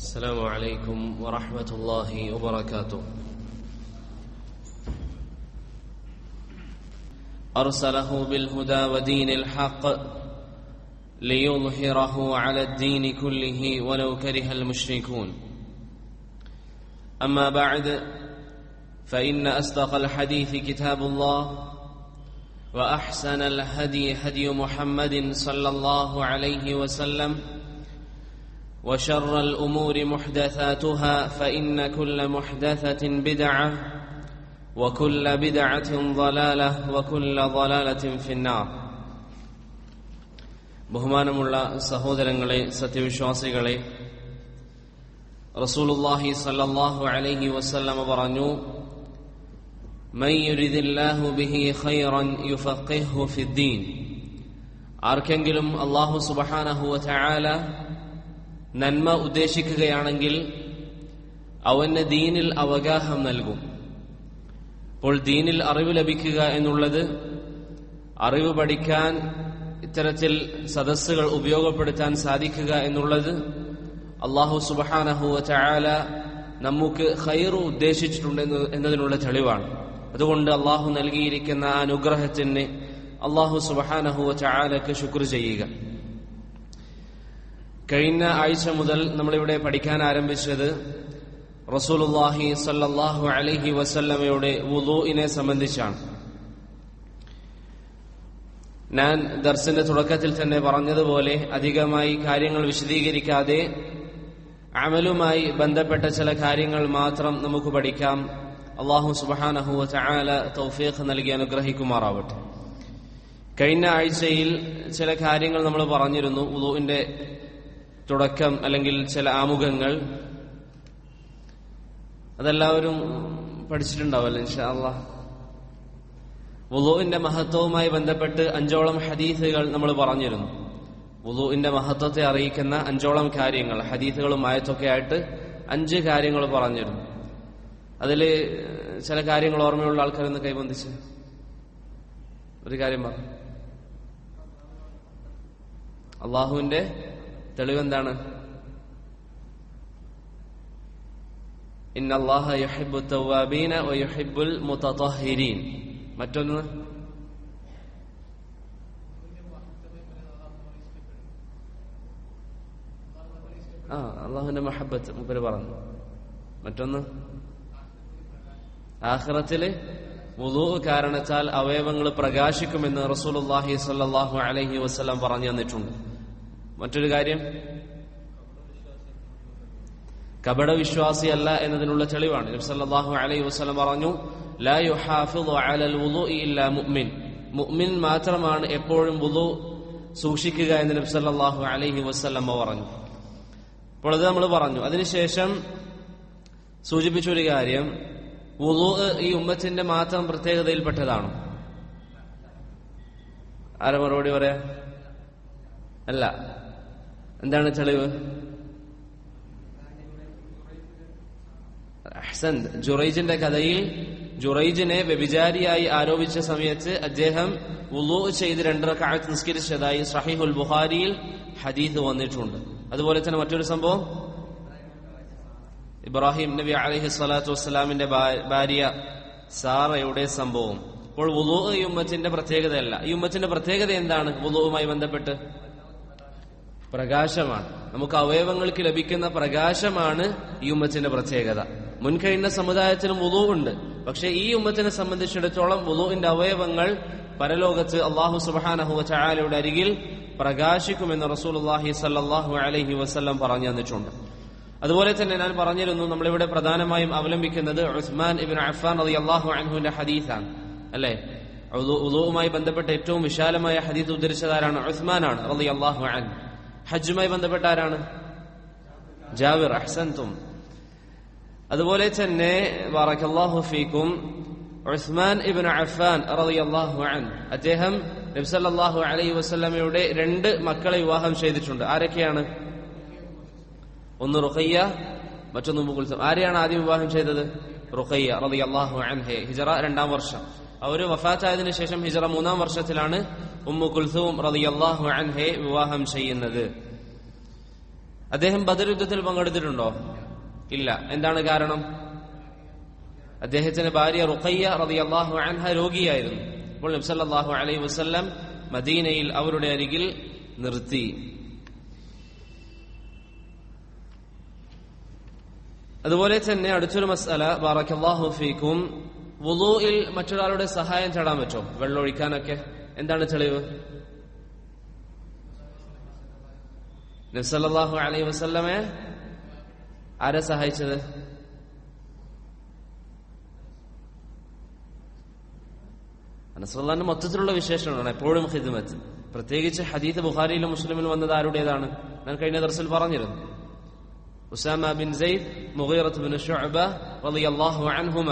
السلام عليكم ورحمة الله وبركاته. أرسله بالهدى ودين الحق ليظهره على الدين كله ولو كره المشركون. أما بعد، فإن أصدق الحديث كتاب الله، وأحسن الهدي هدي محمد صلى الله عليه وسلم، وشر الأمور محدثاتها، فإن كل محدثة بدعة، وكل بدعة ضلالة، وكل ضلالة في النار. ബഹുമാനമുള്ള സഹോദരങ്ങളെ, സത്യവിശ്വാസികളെ, റസൂലുള്ളാഹി സ്വല്ലല്ലാഹു അലൈഹി വസല്ലം പറഞ്ഞു, മൻ യുരിദില്ലാഹു ബിഹി ഖൈറൻ യുഫഖിഹു ഫിദ്ദീൻ. ആർക്കെങ്കിലും അല്ലാഹു സുബ്ഹാനഹു വ തആല നന്മ ഉദ്ദേശിക്കുകയാണെങ്കിൽ അവന് ദീനിൽ അവഗാഹം നൽകും. അപ്പോൾ ദീനിൽ അറിവ് ലഭിക്കുക എന്നുള്ളത്, അറിവ് പഠിക്കാൻ ഇത്തരത്തിൽ സദസ്സുകൾ ഉപയോഗപ്പെടുത്താൻ സാധിക്കുക എന്നുള്ളത് അല്ലാഹു സുബ്ഹാനഹു വ തആല നമുക്ക് ഖൈർ ഉദ്ദേശിച്ചിട്ടുണ്ട് എന്നതിനുള്ള തെളിവാണ്. അതുകൊണ്ട് അല്ലാഹു നൽകിയിരിക്കുന്ന ആ അനുഗ്രഹത്തിന് അല്ലാഹു സുബ്ഹാനഹു വ തആലക്ക് ശുക്ർ ചെയ്യുക. കഴിഞ്ഞ ആഴ്ച മുതൽ നമ്മളിവിടെ പഠിക്കാൻ ആരംഭിച്ചത് റസൂലുള്ളാഹി സ്വല്ലല്ലാഹു അലൈഹി വസല്ലമയുടെ വുളൂഇനെ സംബന്ധിച്ചാണ്. ഞാൻ ദർസിന്റെ തുടക്കത്തിൽ തന്നെ പറഞ്ഞതുപോലെ അധികമായി കാര്യങ്ങൾ വിശദീകരിക്കാതെ അമലുമായി ബന്ധപ്പെട്ട ചില കാര്യങ്ങൾ മാത്രം നമുക്ക് പഠിക്കാം. അല്ലാഹു സുബ്ഹാനഹു വ തആല തൗഫീഖ് നൽകി അനുഗ്രഹിക്കുമാറാവട്ടെ. കഴിഞ്ഞ ആഴ്ചയിൽ ചില കാര്യങ്ങൾ നമ്മൾ പറഞ്ഞിരുന്നു. വുളൂഇന്റെ തുടക്കം അല്ലെങ്കിൽ ചില ആമുഖങ്ങൾ അതെല്ലാവരും പഠിച്ചിട്ടുണ്ടാവല്ലോ ഇൻഷാ അല്ലാഹ്. വുളൂഇന്റെ മഹത്വവുമായി ബന്ധപ്പെട്ട് 5ഓളം ഹദീസുകൾ നമ്മൾ പറഞ്ഞിരുന്നു. വുളൂഇന്റെ മഹത്വത്തെ അറിയിക്കുന്ന 5ഓളം കാര്യങ്ങൾ, ഹദീസുകളും ആയത്തൊക്കെ ആയിട്ട് 5 കാര്യങ്ങൾ പറഞ്ഞിരുന്നു. അതിൽ ചില കാര്യങ്ങൾ ഓർമ്മയുള്ള ആൾക്കാരൊന്ന് കൈബന്ധിച്ച് ഒരു കാര്യം പറഞ്ഞു. അള്ളാഹുവിന്റെ തെളിവെന്താണ്? ഇന്നല്ലാഹ യുഹിബ്ബു തവ്വാബീന വ യുഹിബ്ബുൽ മുതതഹിരീൻ. മറ്റൊന്ന് അള്ളാഹുവിന്റെ മഹബ്ബത്ത് മുപ്പര് പറഞ്ഞു. മറ്റൊന്ന് ആഖിറത്തില് വുളൂ കാരണത്താൽ അവയവങ്ങൾ പ്രകാശിക്കുമെന്ന് റസൂലുള്ളാഹി സ്വല്ലല്ലാഹു അലൈഹി വസല്ലം പറഞ്ഞു തന്നിട്ടുണ്ട്. മറ്റൊരു കാര്യം കപടവിശ്വാസിയല്ല എന്നതിനുള്ള തെളിവാണ്. നബി സല്ലല്ലാഹു അലൈഹി വസല്ലം പറഞ്ഞു, ലാ യുഹാഫിളു അലൽ വുളൂഇ ഇല്ലാ മുഅ്മിൻ. മുഅ്മിൻ മാത്രമാണ് എപ്പോഴും വുളൂ സൂക്ഷിക്കുക എന്ന് നബി സല്ലല്ലാഹു അലൈഹി വസല്ലം പറഞ്ഞു. അപ്പോൾ അത് നമ്മൾ പറഞ്ഞു. അതിനുശേഷം സൂചിപ്പിച്ചൊരു കാര്യം, വുളൂ ഈ ഉമ്മത്തിന്റെ മാത്രം പ്രത്യേകതയിൽപ്പെട്ടതാണോ? ആരാ മറുപടി പറയാ? അല്ല. എന്താണ് തെളിവ്? അഹ്സൻ. ജുറൈജിന്റെ കഥയിൽ ജുറൈജിനെ വ്യഭിചാരിയായി ആരോപിച്ച സമയത്ത് അദ്ദേഹം വുളൂ ചെയ്ത് 2 റക്അത്ത് നിസ്കരിച്ചതായി സഹീഹുൽ ബുഖാരിയിൽ ഹദീസ് വന്നിട്ടുണ്ട്. അതുപോലെ തന്നെ മറ്റൊരു സംഭവം, ഇബ്രാഹിം നബി അലൈഹി സ്വലാത്തു വസ്സലാമിന്റെ ഭാര്യ സാറയുടെ സംഭവം. അപ്പോൾ വുളൂ ഈ ഉമ്മത്തിന്റെ പ്രത്യേകതയല്ല. ഈ ഉമ്മത്തിന്റെ പ്രത്യേകത എന്താണ്? വുളൂവുമായി ബന്ധപ്പെട്ട് പ്രകാശമാണ്. നമുക്ക് അവയവങ്ങൾക്ക് ലഭിക്കുന്ന പ്രകാശമാണ് ഈ ഉമ്മത്തിന്റെ പ്രത്യേകത. മുൻകഴിഞ്ഞ സമുദായത്തിനും വുളൂ ഉണ്ട്. പക്ഷെ ഈ ഉമ്മത്തിനെ സംബന്ധിച്ചിടത്തോളം വുളൂഇന്റെ അവയവങ്ങൾ പരലോകത്ത് അല്ലാഹു സുബ്ഹാനഹു വ തആലയുടെ അരികിൽ പ്രകാശിക്കുമെന്ന് റസൂലുള്ളാഹി സ്വല്ലല്ലാഹു അലൈഹി വസല്ലം പറഞ്ഞു തന്നിട്ടുണ്ട്. അതുപോലെ തന്നെ ഞാൻ പറഞ്ഞിരുന്നു, നമ്മളിവിടെ പ്രധാനമായും അവലംബിക്കുന്നത് ഉസ്മാൻ ഇബ്നു അഫ്ഫാൻ റളിയല്ലാഹു അൻഹുവിന്റെ ഹദീസാണ്, അല്ലേ? വുളൂഉമായി ബന്ധപ്പെട്ട ഏറ്റവും വിശാലമായ ഹദീസ് ഉദ്ധരിച്ചതാരാണ്? ഉസ്മാനാണ് റളിയല്ലാഹു അൻഹു. ഹജ്ജുമായി ബന്ധപ്പെട്ട ആരാണ്? ജാബിർ. അഹ്സൻതും. അതുപോലെ തന്നെ ബറകല്ലാഹു ഫീക്കും, ഉസ്മാൻ ഇബ്നു അഫ്ഫാൻ റളിയല്ലാഹു അൻഹു അദ്ദേഹം നബി സല്ലല്ലാഹു അലൈഹി വസല്ലമയുടെ 2 മക്കളെ വിവാഹം ചെയ്തിട്ടുണ്ട്. ആരൊക്കെയാണ്? ഒന്ന് റുഖയ്യ, മറ്റൊന്ന് ഉമ്മു കുൽസും. ആരെയാണ് ആദ്യം വിവാഹം ചെയ്തത്? റുഖയ്യ റളിയല്ലാഹു അൻഹയെ. ഹിജ്റ 2-ാം വർഷം. അവര് വഫാത്തായതിനു ശേഷം ഹിജ്റ 3-ാം വർഷത്തിലാണ് ഉമ്മു കുൽസൂം റളിയല്ലാഹു അൻഹയെ വിവാഹം ചെയ്യുന്നത്. അദ്ദേഹം ബദർ യുദ്ധത്തിൽ പങ്കെടുത്തിട്ടുണ്ടോ? ഇല്ല. എന്താണ് കാരണം? അദ്ദേഹത്തിന്റെ ഭാര്യ റുഖയ്യ റളിയല്ലാഹു അൻഹ രോഗിയായിരുന്നു. അപ്പോൾ നബി സല്ലല്ലാഹു അലൈഹി വസല്ലം മദീനയിൽ അവരുടെ അരികിൽ നിർത്തി. അതുപോലെ തന്നെ അടുത്തൊരു മസ്അല, ബാറക്കല്ലാഹു ഫീക്കും, വുളൂഇൽ മറ്റൊരാളുടെ സഹായം തേടാൻ പറ്റുമോ? വെള്ളമൊഴിക്കാനൊക്കെ എന്താണ് തെളിവ്? നബി സല്ലല്ലാഹു അലൈഹി വസല്ലമയെ ആരാ സഹായിച്ചത്? നബിയുടെ മൊത്തത്തിലുള്ള വിശേഷമാണ് എപ്പോഴും ഖിദ്മത്ത്. പ്രത്യേകിച്ച് ഹദീത്ത് ബുഖാരിയിലും മുസ്ലിമിലും വന്നത് ആരുടേതാണ്? ഞാൻ കഴിഞ്ഞ ദർസിൽ പറഞ്ഞിരുന്നു. ഉസാമ ബിൻ സെയ്ദ്, മുഗീറത്ത് ബിൻ ശുഅബ റളിയല്ലാഹു അൻഹുമ,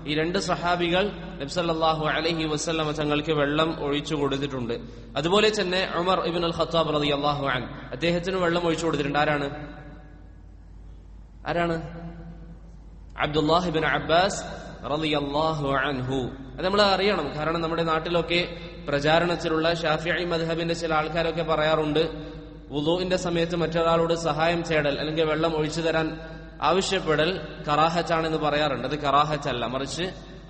ഈ രണ്ട് സഹാബികൾ നബി സല്ലല്ലാഹു അലൈഹി വസല്ലമ തങ്ങൾക്ക് വെള്ളം ഒഴിച്ചു കൊടുത്തിട്ടുണ്ട്. അതുപോലെ തന്നെ ഉമർ ഇബ്നുൽ അൽ ഖത്താബ് റളിയല്ലാഹു അൻഹു, അദ്ദേഹത്തിന് വെള്ളം ഒഴിച്ചു കൊടുത്തിട്ടുണ്ട്. ആരാണ്? അബ്ദുല്ലാഹ് ഇബ്നു അബ്ബാസ് റളിയല്ലാഹു അൻഹു. അത് നമ്മൾ അറിയണം. കാരണം നമ്മുടെ നാട്ടിലൊക്കെ പ്രചാരണത്തിലുള്ള ഷാഫിഈ മദ്ഹബിന്റെ ചില ആൾക്കാരൊക്കെ പറയാറുണ്ട്, വുളൂഇന്റെ സമയത്ത് മറ്റൊരാളോട് സഹായം തേടൽ അല്ലെങ്കിൽ വെള്ളം ഒഴിച്ചു തരാൻ ആവശ്യപ്പെടൽ കറാഹത്താണെന്ന് പറയാറുണ്ട്. അത് കറാഹത്തല്ല, മറിച്ച്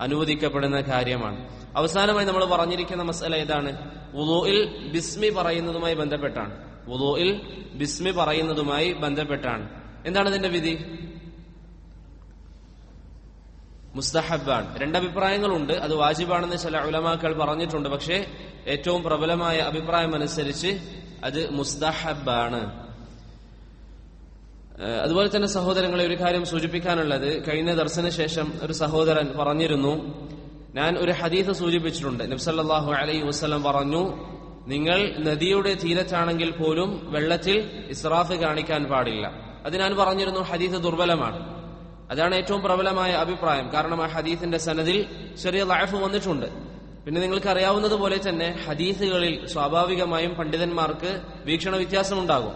അനുവദിക്കപ്പെടുന്ന കാര്യമാണ്. അവസാനമായി നമ്മൾ പറഞ്ഞിരിക്കുന്ന മസ്അല ഏതാണ്? വുളൂഇൽ ബിസ്മി പറയുന്നതുമായി ബന്ധപ്പെട്ടാണ്. വുളൂഇൽ ബിസ്മി പറയുന്നതുമായി ബന്ധപ്പെട്ടാണ്. എന്താണ് ഇതിന്റെ വിധി? മുസ്തഹബാണ്. രണ്ടഭിപ്രായങ്ങളുണ്ട്. അത് വാജിബാണെന്ന് ചില ഉലമാക്കൾ പറഞ്ഞിട്ടുണ്ട്. പക്ഷേ ഏറ്റവും പ്രബലമായ അഭിപ്രായം അനുസരിച്ച് അത് മുസ്തഹബാണ്. അതുപോലെ തന്നെ സഹോദരങ്ങളെ, ഒരു കാര്യം സൂചിപ്പിക്കാനുള്ളത്, കഴിഞ്ഞ ദർസിന് ശേഷം ഒരു സഹോദരൻ പറഞ്ഞിരുന്നു, ഞാൻ ഒരു ഹദീസ് സൂചിപ്പിച്ചിട്ടുണ്ട്. നബി സല്ലല്ലാഹു അലൈഹി വസല്ലം പറഞ്ഞു, നിങ്ങൾ നദിയുടെ തീരത്താണെങ്കിൽ പോലും വെള്ളത്തിൽ ഇസ്രാഫ് കാണിക്കാൻ പാടില്ല. അത് ഞാൻ പറഞ്ഞിരുന്നു ഹദീസ് ദുർബലമാണ്. അതാണ് ഏറ്റവും പ്രബലമായ അഭിപ്രായം. കാരണം ആ ഹദീസിന്റെ സനദിൽ ചെറിയ ലഅഫ് വന്നിട്ടുണ്ട്. പിന്നെ നിങ്ങൾക്ക് അറിയാവുന്നതുപോലെ തന്നെ ഹദീസുകളിൽ സ്വാഭാവികമായും പണ്ഡിതന്മാർക്ക് വീക്ഷണ വ്യത്യാസമുണ്ടാകും.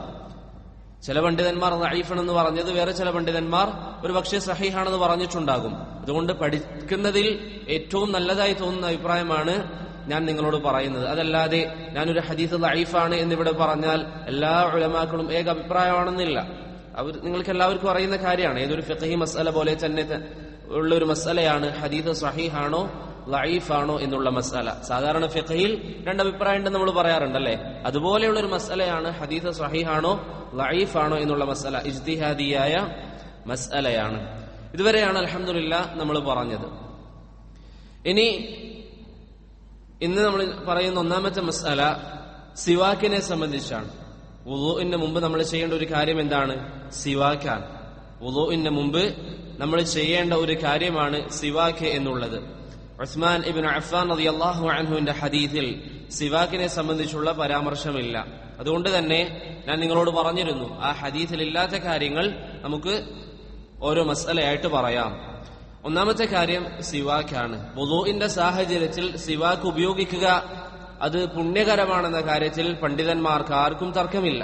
ചില പണ്ഡിതന്മാർ ദഈഫാണെന്ന് പറഞ്ഞത്, വേറെ ചില പണ്ഡിതന്മാർ ഒരു പക്ഷേ സഹീഹാണെന്ന് പറഞ്ഞിട്ടുണ്ടാകും. അതുകൊണ്ട് പഠിക്കുന്നതിൽ ഏറ്റവും നല്ലതായി തോന്നുന്ന അഭിപ്രായമാണ് ഞാൻ നിങ്ങളോട് പറയുന്നത്. അതല്ലാതെ ഞാനൊരു ഹദീസ് ദഈഫാണ് എന്നിവിടെ പറഞ്ഞാൽ എല്ലാ ഉലമാക്കളും ഏക അഭിപ്രായമാണെന്നില്ല. നിങ്ങൾക്ക് എല്ലാവർക്കും അറിയുന്ന കാര്യമാണ്. ഏതൊരു ഫിഖ്ഹി മസ്അല പോലെ തന്നെ ഉള്ള ഒരു മസ്അലയാണ് ഹദീസ് സഹീഹാണോ ലഈഫാണോ എന്നുള്ള മസ്അല. സാധാരണ ഫിഖ്ഹിൽ രണ്ടഭിപ്രായം ഉണ്ടെന്ന് നമ്മൾ പറയാറുണ്ടല്ലേ? അതുപോലെയുള്ള ഒരു മസ്അലയാണ് ഹദീസ് സഹീഹാണോ ലഈഫാണോ എന്നുള്ള മസ്അല. ഇജ്തിഹാദിയായ മസ്അലയാണ്. ഇതുവരെയാണ് അൽഹംദുലില്ലാഹ് നമ്മൾ പറഞ്ഞത്. ഇന്ന് നമ്മൾ പറയുന്ന ഒന്നാമത്തെ മസ്അല സിവാക്കിനെ സംബന്ധിച്ചാണ്. വുളൂഇന് മുമ്പ് നമ്മൾ ചെയ്യേണ്ട ഒരു കാര്യം എന്താണ്? സിവാക്കാണ്. വുളൂഇന് മുമ്പ് നമ്മൾ ചെയ്യേണ്ട ഒരു കാര്യമാണ് സിവാക്ക് എന്നുള്ളത്. ഉസ്മാൻ ഇബ്നു അഫ്ഫാൻ റളിയല്ലാഹു അൻഹുവിന്റെ ഹദീസിൽ സിവാക്കിനെ സംബന്ധിച്ചുള്ള പരാമർശമില്ല. അതുകൊണ്ട് തന്നെ ഞാൻ നിങ്ങളോട് പറഞ്ഞിരുന്നു, ആ ഹദീസിൽ ഇല്ലാത്ത കാര്യങ്ങൾ നമുക്ക് ഓരോ മസ്അലയായിട്ട് പറയാം. ഒന്നാമത്തെ കാര്യം സിവാക്കാണ്. വുളൂഇന്റെ സാഹചര്യത്തിൽ സിവാക്ക് ഉപയോഗിക്കുക അത് പുണ്യകരമാണെന്ന കാര്യത്തിൽ പണ്ഡിതന്മാർക്ക് ആർക്കും തർക്കമില്ല.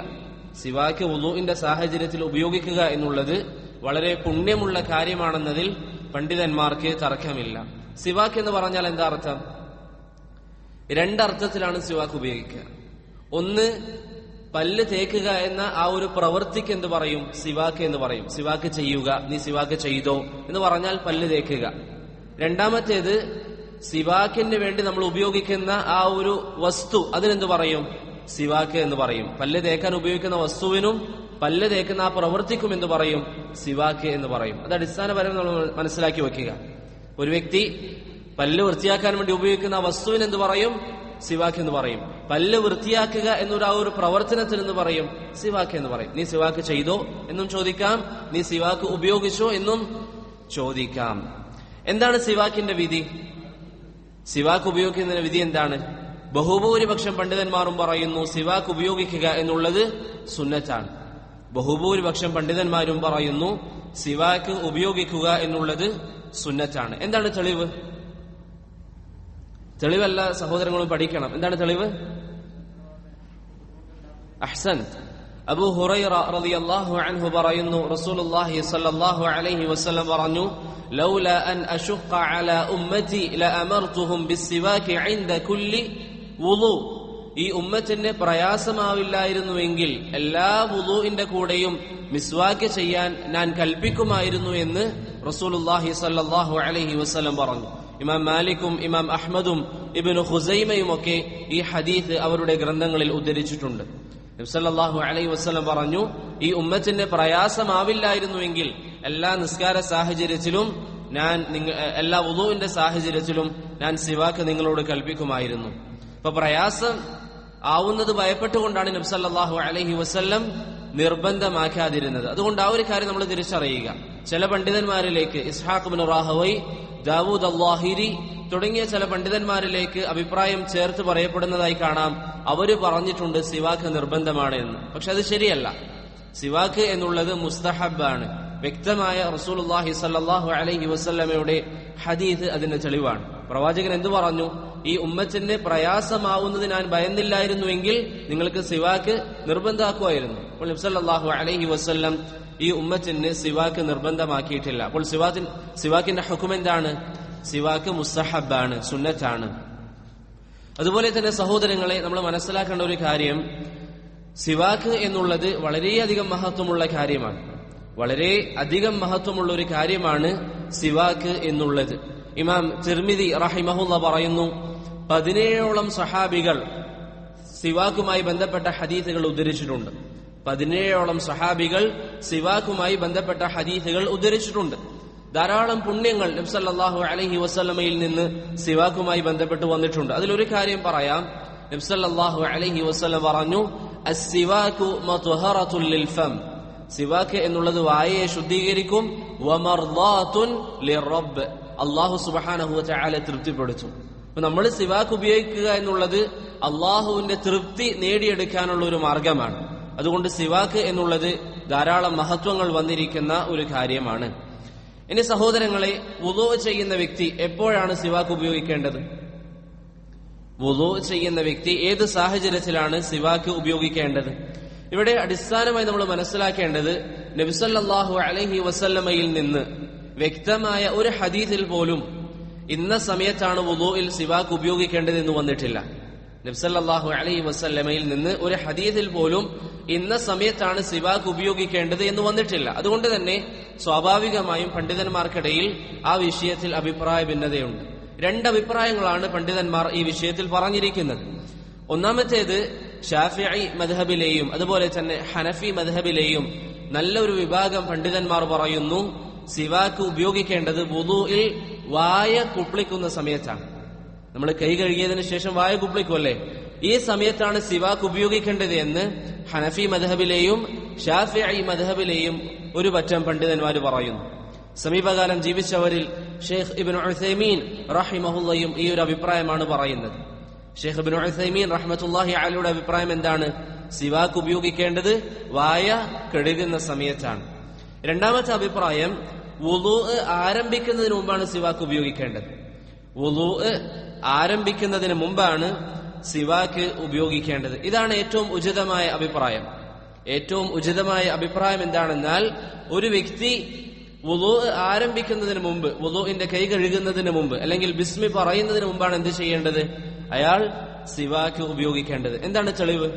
സിവാക്ക് വുളൂഇന്റെ സാഹചര്യത്തിൽ ഉപയോഗിക്കുക എന്നുള്ളത് വളരെ പുണ്യമുള്ള കാര്യമാണെന്നതിൽ പണ്ഡിതന്മാർക്ക് തർക്കമില്ല. സിവാക്ക് എന്ന് പറഞ്ഞാൽ എന്താ അർത്ഥം? രണ്ടർത്ഥത്തിലാണ് സിവാക്ക് ഉപയോഗിക്കുക. ഒന്ന്, പല്ല് തേക്കുക എന്ന ആ ഒരു പ്രവൃത്തിക്ക് എന്ത് പറയും? സിവാക്ക് എന്ന് പറയും. സിവാക്ക് ചെയ്യുക, നീ സിവാക്ക് ചെയ്തോ എന്ന് പറഞ്ഞാൽ പല്ല് തേക്കുക. രണ്ടാമത്തേത്, സിവാക്കിന് വേണ്ടി നമ്മൾ ഉപയോഗിക്കുന്ന ആ ഒരു വസ്തു, അതിനെന്ത് പറയും? സിവാക്ക് എന്ന് പറയും. പല്ല് തേക്കാൻ ഉപയോഗിക്കുന്ന വസ്തുവിനും പല്ല് തേക്കുന്ന ആ പ്രവൃത്തിക്കും എന്ത് പറയും? സിവാക്ക് എന്ന് പറയും. അത് അടിസ്ഥാനപരമായി നമ്മൾ മനസ്സിലാക്കി വെക്കുക. ഒരു വ്യക്തി പല്ല് വൃത്തിയാക്കാൻ വേണ്ടി ഉപയോഗിക്കുന്ന ആ വസ്തുവിന് എന്ത് പറയും? സിവാക്ക് എന്ന് പറയും. പല്ല് വൃത്തിയാക്കുക എന്നൊരു ആ ഒരു പ്രവർത്തനത്തിന് എന്ന് പറയും? സിവാക്ക് എന്ന് പറയും. നീ സിവാക്ക് ചെയ്തോ എന്നും ചോദിക്കാം, നീ സിവാക്ക് ഉപയോഗിച്ചോ എന്നും ചോദിക്കാം. എന്താണ് സിവാക്കിന്റെ വിധി? സിവാക്ക് ഉപയോഗിക്കുന്നതിന്റെ വിധി എന്താണ്? ബഹുഭൂരിപക്ഷം പണ്ഡിതന്മാരും പറയുന്നു സിവാക്ക് ഉപയോഗിക്കുക എന്നുള്ളത് സുന്നത്താണ്. ബഹുഭൂരിപക്ഷം പണ്ഡിതന്മാരും പറയുന്നു സിവാക്ക് ഉപയോഗിക്കുക എന്നുള്ളത് സുന്നത്താണ്. എന്താണ് തെളിവ്? തെളിവല്ല സഹോദരങ്ങളും പഠിക്കണം. എന്താണ് തെളിവ്? അഹ്സൻ. അബൂ ഹുറൈറ റളിയല്ലാഹു അൻഹു പറയുന്നു, റസൂലുള്ളാഹി സ്വല്ലല്ലാഹു അലൈഹി വസല്ലം പറഞ്ഞു, ലൗലാ അൻ അശുഖ അലാ ഉമ്മതി ലഅമർതുഹും ബിസ്സിവാകി ഇൻദ കുല്ലി വുളു. ഈ ഉമ്മത്തിന് പ്രയാസമാവില്ലായിരുന്നുവെങ്കിൽ എല്ലാ വുളൂഇന്റെ കൂടെയും മിസ്വാക്ക് ചെയ്യാൻ ഞാൻ കൽപ്പിക്കുമായിരുന്നു എന്ന് റസൂലുള്ളാഹി സ്വല്ലല്ലാഹു അലൈഹി വസല്ലം പറഞ്ഞു. ഇമാം മാലിക്കും ഇമാം അഹ്മദും ഇബ്നു ഖുസൈമയും ഒക്കെ ഈ ഹദീസ് അവരുടെ ഗ്രന്ഥങ്ങളിൽ ഉദ്ധരിച്ചിട്ടുണ്ട്. നബി സല്ലല്ലാഹു അലൈഹി വസല്ലം പറഞ്ഞു, ഈ ഉമ്മത്തിന് പ്രയാസമാവില്ലായിരുന്നുവെങ്കിൽ എല്ലാ നിസ്കാര സാഹചര്യത്തിലും എല്ലാ വുളൂഇന്റെ സാഹചര്യത്തിലും ഞാൻ സിവാക്ക് നിങ്ങളോട് കൽപ്പിക്കുമായിരുന്നു. അപ്പൊ പ്രയാസം ആവുന്നത് ഭയപ്പെട്ടുകൊണ്ടാണ് നബി സല്ലല്ലാഹു അലൈഹി വസല്ലം നിർബന്ധമാക്കാതിരുന്നത്. അതുകൊണ്ട് ആ ഒരു കാര്യം നമ്മൾ തിരിച്ചറിയുക. ചില പണ്ഡിതന്മാരിലേക്ക് ഇസ്ഹാഖ് ഇബ്നു റാഹവൈ, ദാവൂദ് അൽ-ലാഹിരി തുടങ്ങിയ ചില പണ്ഡിതന്മാരിലേക്ക് അഭിപ്രായം ചേർത്ത് പറയപ്പെടുന്നതായി കാണാം. അവര് പറഞ്ഞിട്ടുണ്ട് സിവാക്ക് നിർബന്ധമാണ് എന്ന്. പക്ഷെ അത് ശരിയല്ല. സിവാക്ക് എന്നുള്ളത് മുസ്തഹബാണ്. വ്യക്തമായ റസൂലുള്ളാഹി സ്വല്ലല്ലാഹു അലൈഹി വസല്ലമയുടെ ഹദീസ് അതിന്റെ തെളിവാണ്. പ്രവാചകൻ എന്തു പറഞ്ഞു? ഈ ഉമ്മത്തിന് പ്രയാസമാവുന്നത് ഞാൻ ഭയന്നില്ലായിരുന്നുവെങ്കിൽ നിങ്ങൾക്ക് സിവാക്ക് നിർബന്ധമാക്കുമായിരുന്നു. അപ്പോൾ നബി സല്ലല്ലാഹു അലൈഹി വസല്ലം ഈ ഉമ്മത്തിന് സിവാക്ക് നിർബന്ധമാക്കിയിട്ടില്ല. അപ്പോൾ സിവാക്കിന്റെ ഹുക്ം എന്താണ്? സിവാക്ക് മുസ്തഹബാണ്, സുന്നത്താണ്. അതുപോലെ തന്നെ സഹോദരങ്ങളെ, നമ്മൾ മനസ്സിലാക്കേണ്ട ഒരു കാര്യം, സിവാക്ക് എന്നുള്ളത് വളരെയധികം മഹത്വമുള്ള കാര്യമാണ്. വളരെ അധികം മഹത്വമുള്ള ഒരു കാര്യമാണ് സിവാക്ക് എന്നുള്ളത്. ഇമാം തിർമിദി റഹിമഹുള്ള പറയുന്നു, 17ഓളം സഹാബികൾ സിവാക്കുമായി ബന്ധപ്പെട്ട ഹദീസുകൾ ഉദ്ധരിച്ചിട്ടുണ്ട്. 17ഓളം സഹാബികൾ സിവാക്കുമായി ബന്ധപ്പെട്ട ഹദീസുകൾ ഉദ്ധരിച്ചിട്ടുണ്ട്. ധാരാളം പുണ്യങ്ങൾ നബി സല്ലല്ലാഹു അലൈഹി വസല്ലമയിൽ നിന്ന് സിവാക്കുമായി ബന്ധപ്പെട്ട് വന്നിട്ടുണ്ട്. അതിലൊരു കാര്യം പറയാം. നബി സല്ലല്ലാഹു അലൈഹി വസല്ലം പറഞ്ഞു, അസ്സിവാകു മത്ഹറത്തുൽ ലിൽ ഫം. സിവാക്ക് എന്നുള്ളത് വായയെ ശുദ്ധീകരിക്കും. വമർദാതുൻ ലിറബ്ബ്, അല്ലാഹു സുബ്ഹാനഹു വ തആല തൃപ്തിപ്പെടുത്തും. അപ്പൊ നമ്മൾ സിവാക്ക് ഉപയോഗിക്കുക എന്നുള്ളത് അള്ളാഹുവിന്റെ തൃപ്തി നേടിയെടുക്കാനുള്ള ഒരു മാർഗമാണ്. അതുകൊണ്ട് സിവാക്ക് എന്നുള്ളത് ധാരാളം മഹത്വങ്ങൾ വന്നിരിക്കുന്ന ഒരു കാര്യമാണ്. ഇനി സഹോദരങ്ങളെ, വുളൂ ചെയ്യുന്ന വ്യക്തി എപ്പോഴാണ് സിവാക്ക് ഉപയോഗിക്കേണ്ടത്? വുളൂ ചെയ്യുന്ന വ്യക്തി ഏത് സാഹചര്യത്തിലാണ് സിവാക്ക് ഉപയോഗിക്കേണ്ടത്? ഇവിടെ അടിസ്ഥാനമായി നമ്മൾ മനസ്സിലാക്കേണ്ടത്, നബി സല്ലല്ലാഹു അലൈഹി വസല്ലമയിൽ നിന്ന് വ്യക്തമായ ഒരു ഹദീസിൽ പോലും ഇന്ന സമയത്താണ് വുളൂഇൽ സിവാക്ക് ഉപയോഗിക്കേണ്ടത് എന്ന് വന്നിട്ടില്ല. നബി സല്ലല്ലാഹു അലൈഹി വസല്ലമയിൽ നിന്ന് ഒരു ഹദീസിൽ പോലും ഇന്ന സമയത്താണ് സിവാക്ക് ഉപയോഗിക്കേണ്ടത് എന്ന് വന്നിട്ടില്ല. അതുകൊണ്ട് തന്നെ സ്വാഭാവികമായും പണ്ഡിതന്മാർക്കിടയിൽ ആ വിഷയത്തിൽ അഭിപ്രായ ഭിന്നതയുണ്ട്. 2 അഭിപ്രായങ്ങളാണ് പണ്ഡിതന്മാർ ഈ വിഷയത്തിൽ പറഞ്ഞിരിക്കുന്നത്. ഒന്നാമത്തേത്, ഷാഫിഈ മദ്ഹബിലെയും അതുപോലെ തന്നെ ഹനഫി മദ്ഹബിലെയും നല്ലൊരു വിഭാഗം പണ്ഡിതന്മാർ പറയുന്നു, സിവാക്ക് ഉപയോഗിക്കേണ്ടത് വുളൂഇൽ വായ കുപ്ലിക്കുന്ന സമയത്താണ്. നമ്മൾ കൈ കഴുകിയതിനു ശേഷം വായ കുപ്ലിക്കുമല്ലേ, ഈ സമയത്താണ് സിവാക്ക് ഉപയോഗിക്കേണ്ടത് എന്ന് ഹനഫി മദ്ഹബിലെയും ഷാഫിഈ മദ്ഹബിലെയും ഒരു പറ്റം പണ്ഡിതന്മാർ പറയുന്നു. സമീപകാലം ജീവിച്ചവരിൽ ഷെയ്ഖ് ഇബ്നു ഉസൈമീൻ റഹിമഹുള്ളയും ഈ ഒരു അഭിപ്രായമാണ് പറയുന്നത്. ഷെയ്ഖ് ഇബ്നു ഉസൈമീൻ റഹ്മത്തുള്ളാഹി അലൈഹിയുടെ അഭിപ്രായം എന്താണ്? സിവാക്ക് ഉപയോഗിക്കേണ്ടത് വായ കഴുകുന്ന സമയത്താണ്. രണ്ടാമത്തെ അഭിപ്രായം, വുളൂ ആരംഭിക്കുന്നതിന് മുമ്പാണ് സിവാക്ക് ഉപയോഗിക്കേണ്ടത്. വുളൂ ആരംഭിക്കുന്നതിന് മുമ്പാണ് സിവാക്ക് ഉപയോഗിക്കേണ്ടത്. ഇതാണ് ഏറ്റവും ഉചിതമായ അഭിപ്രായം. ഏറ്റവും ഉചിതമായ അഭിപ്രായം എന്താണെന്നാൽ, ഒരു വ്യക്തി വുളൂ ആരംഭിക്കുന്നതിന് മുമ്പ്, വുളൂഇന്റെ കൈ കഴുകുന്നതിന് മുമ്പ് അല്ലെങ്കിൽ ബിസ്മി പറയുന്നതിന് മുമ്പാണ് എന്ത് ചെയ്യേണ്ടത്? അയാൾ സിവാക്ക് ഉപയോഗിക്കേണ്ടത്. എന്താണ് തെളിവ്?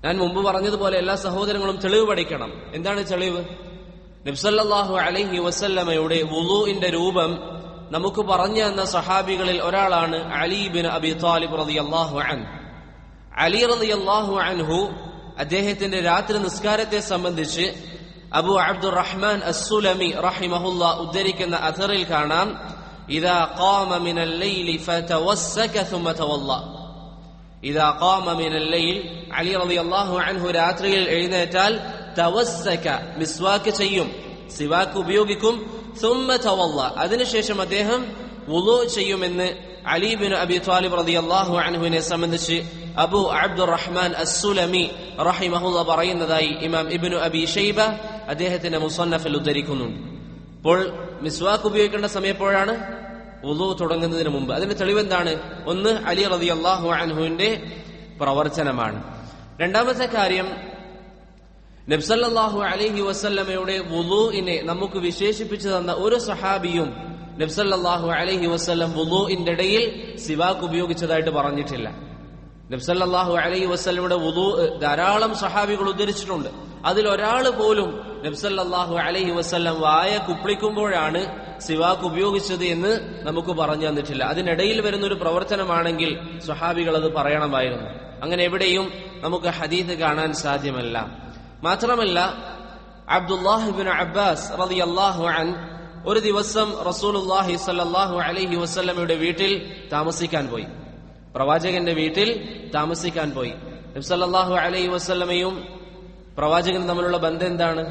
ഞാൻ മുമ്പ് പറഞ്ഞതുപോലെ എല്ലാ സഹോദരങ്ങളും തെളിവ് പഠിക്കണം. എന്താണ് തെളിവ്? നബി സല്ലല്ലാഹു അലൈഹി വസല്ലമയുടെ വുളൂഇന്റെ രൂപം നമുക്ക് പറഞ്ഞു തന്ന സഹാബികളിൽ ഒരാളാണ് അലി ഇബ്നു അബി ത്വാലിബ് റളിയല്ലാഹു അൻഹു. അലി റളിയല്ലാഹു അൻഹു അദ്ദേഹത്തിന്റെ രാത്രി നിസ്കാരത്തെ സംബന്ധിച്ച് അബു അബ്ദുറഹ്മാൻ അസ്സുലമി റഹിമഹുല്ലാ ഉദ്ധരിക്കുന്ന അഥറിൽ കാണാം, ഇദാ ഖാമ മിനൽ ലൈലി ഫതവസ്സക ثم തവല്ല. ഇദാ ഖാമ മിനൽ ലൈൽ, അലി റളിയല്ലാഹു അൻഹു രാത്രിയിൽ എഴുന്നേറ്റാൽ തവസ്സക, മിസ്വാക്ക് ചെയ്യും, സിവാക്ക് ഉപയോഗിക്കും. ثم തവല്ല, അതിനുശേഷം അദ്ദേഹം വുളൂ ചെയ്യുമെന്ന് അലി ഇബ്നു അബി ത്വാലിബ് റളിയല്ലാഹു അൻഹുവിനെ സംബന്ധിച്ച് അബു അബ്ദുറഹ്മാൻ അസ്സുലമി റഹിമഹുല്ലാ പറയുന്നതായി ഇമാം ഇബ്നു അബി ഷൈബ അദ്ദേഹത്തിന്റെ മുസന്നഫിൽ ഉദ്ധരിക്കുന്നുണ്ട്. അപ്പോൾ മിസ്വാക്ക് ഉപയോഗിക്കേണ്ട സമയം എപ്പോഴാണ്? വുളൂ തുടങ്ങുന്നതിന് മുമ്പ്. അതിന്റെ തെളിവെന്താണ്? ഒന്ന്, അലി റളിയല്ലാഹു അൻഹുവിന്റെ പ്രവർത്തനമാണ്. രണ്ടാമത്തെ കാര്യം, നബി സല്ലല്ലാഹു അലൈഹി വസല്ലമയുടെ വുളൂഇനെ നമുക്ക് വിശേഷിപ്പിച്ചു തന്ന ഒരു സഹാബിയും നബ്സല്ലല്ലാഹു അലൈഹി വസല്ലം വുളൂഇന്റെ ഇടയിൽ സിവാക്ക് ഉപയോഗിച്ചതായിട്ട് പറഞ്ഞിട്ടില്ല. നബ്സല്ലല്ലാഹു അലൈഹി വസല്ലമയുടെ വുളൂ ധാരാളം സഹാബികൾ ഉദ്ധരിച്ചിട്ടുണ്ട്. അതിലൊരാള് പോലും നബ്സല്ലല്ലാഹു അലൈഹി വസല്ലം വായ കുപ്പിളിക്കുമ്പോഴാണ് സിവാക്ക് ഉപയോഗിച്ചത് എന്ന് നമുക്ക് പറഞ്ഞു തന്നിട്ടില്ല. അതിനിടയിൽ വരുന്ന ഒരു പ്രവർത്തനമാണെങ്കിൽ സ്വഹാബികൾ അത് പറയണമായിരുന്നു. അങ്ങനെ എവിടെയും നമുക്ക് ഹദീസ് കാണാൻ സാധ്യമല്ല. മാത്രമല്ല, അബ്ദുല്ലാഹ് ഇബ്നു അബ്ബാസ് റളിയല്ലാഹു അൻഹു ഒരു ദിവസം റസൂലുള്ളാഹി സ്വല്ലല്ലാഹു അലൈഹി വസല്ലമയുടെ വീട്ടിൽ താമസിക്കാൻ പോയി. പ്രവാചകന്റെ വീട്ടിൽ താമസിക്കാൻ പോയി. നബി സല്ലല്ലാഹു അലൈഹി വസല്ലമയും പ്രവാചകനും തമ്മിലുള്ള ബന്ധം എന്താണ്?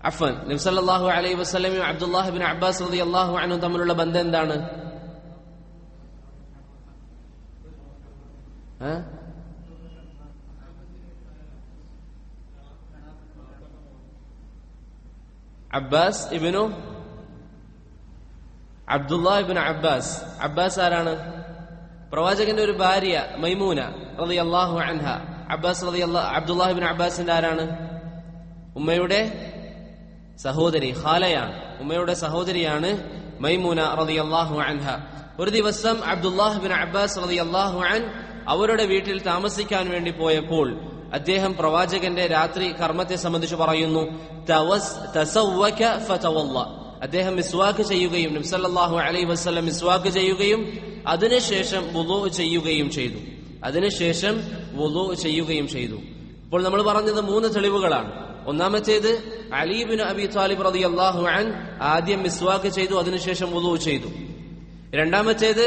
അഫ്വൻ, നബി സല്ലല്ലാഹു അലൈഹി വസല്ലമയും അബ്ദുല്ലാഹ് ഇബ്നു അബ്ബാസ് റളിയല്ലാഹു അൻഹു തമ്മിലുള്ള ബന്ധം എന്താണ്? Abbas ibn Abdullah ibn Abbas. Abbas ആരാണ്? പ്രവാചകന്റെ ഒരു ഭാര്യ മൈമൂന റളിയല്ലാഹു അൻഹ. അബ്ബാസ് അബ്ദുല്ലാഹ് ഇബ്നു അബ്ബാസിന്റെ ആരാണ്? ഉമ്മയുടെ സഹോദരി, ഖാലയാണ്. ഉമ്മയുടെ സഹോദരിയാണ് മൈമൂന റളിയല്ലാഹു അൻഹ. ഒരു ദിവസം അബ്ദുല്ലാഹ് ഇബ്നു അബ്ബാസ് റളിയല്ലാഹു അൻഹു അവരുടെ വീട്ടിൽ താമസിക്കാൻ വേണ്ടി പോയപ്പോൾ അദ്ദേഹം പ്രവാചകന്റെ രാത്രി കർമ്മത്തെ സംബന്ധിച്ച് പറയുന്നു, തസവ്വക ഫതവല്ല. അദ്ദേഹം മിസ്വാക്ക് ചെയ്യുകയും നബി സല്ലല്ലാഹു അലൈഹി വസല്ലം മിസ്വാക്ക് ചെയ്യുകയും അതിനുശേഷം വുളൂ ചെയ്യുകയും ചെയ്തു. ഇപ്പോൾ നമ്മൾ പറഞ്ഞത് 3 തെളിവുകളാണ്. ഒന്നാമത്തേത്, അലി ഇബ്നു അബി ത്വാലിബ് റളിയല്ലാഹു അൻഹു ആദ്യം മിസ്വാക്ക് ചെയ്തു, അതിനുശേഷം വുളൂ ചെയ്തു. രണ്ടാമത്തേത്,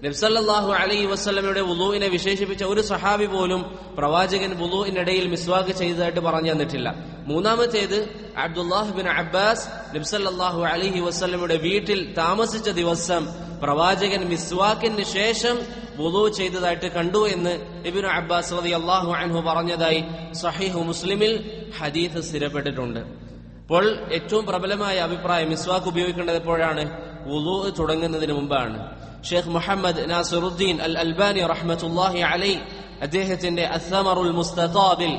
നബി സല്ലല്ലാഹു അലൈഹി വസല്ലമയുടെ വുളൂഇനെ വിശേഷിപ്പിച്ച ഒരു സഹാബി പോലും പ്രവാചകൻ വുളൂഇനിടയിൽ മിസ്വാക്ക് ചെയ്തതായിട്ട് പറഞ്ഞു തന്നിട്ടില്ല. മൂന്നാമത്തേത്, അബ്ദുല്ലാഹ് ഇബ്നു അബ്ബാസ് നബി സല്ലല്ലാഹു അലൈഹി വസല്ലമയുടെ വീട്ടിൽ താമസിച്ച ദിവസം പ്രവാചകൻ മിസ്വാക്കിന് ശേഷം വുളൂ ചെയ്തതായിട്ട് കണ്ടു എന്ന് ഇബ്നു അബ്ബാസ് റളിയല്ലാഹു അൻഹു പറഞ്ഞതായി സഹീഹ് മുസ്ലിമിൽ ഹദീസ് സ്ഥിരപ്പെട്ടിട്ടുണ്ട്. അപ്പോൾ ഏറ്റവും പ്രബലമായ അഭിപ്രായം മിസ്വാക്ക് ഉപയോഗിക്കേണ്ടത് എപ്പോഴാണ്? വുളൂ തുടങ്ങുന്നതിന് മുമ്പാണ്. ഷെയ്ഖ് മുഹമ്മദ് നാസിറുദ്ദീൻ അൽ അൽബാനി റഹ്മത്തുള്ളാഹി അലൈഹി അദ്ദേഹത്തിന്റെ അസ്സമറുൽ മുസ്തതാബിൽ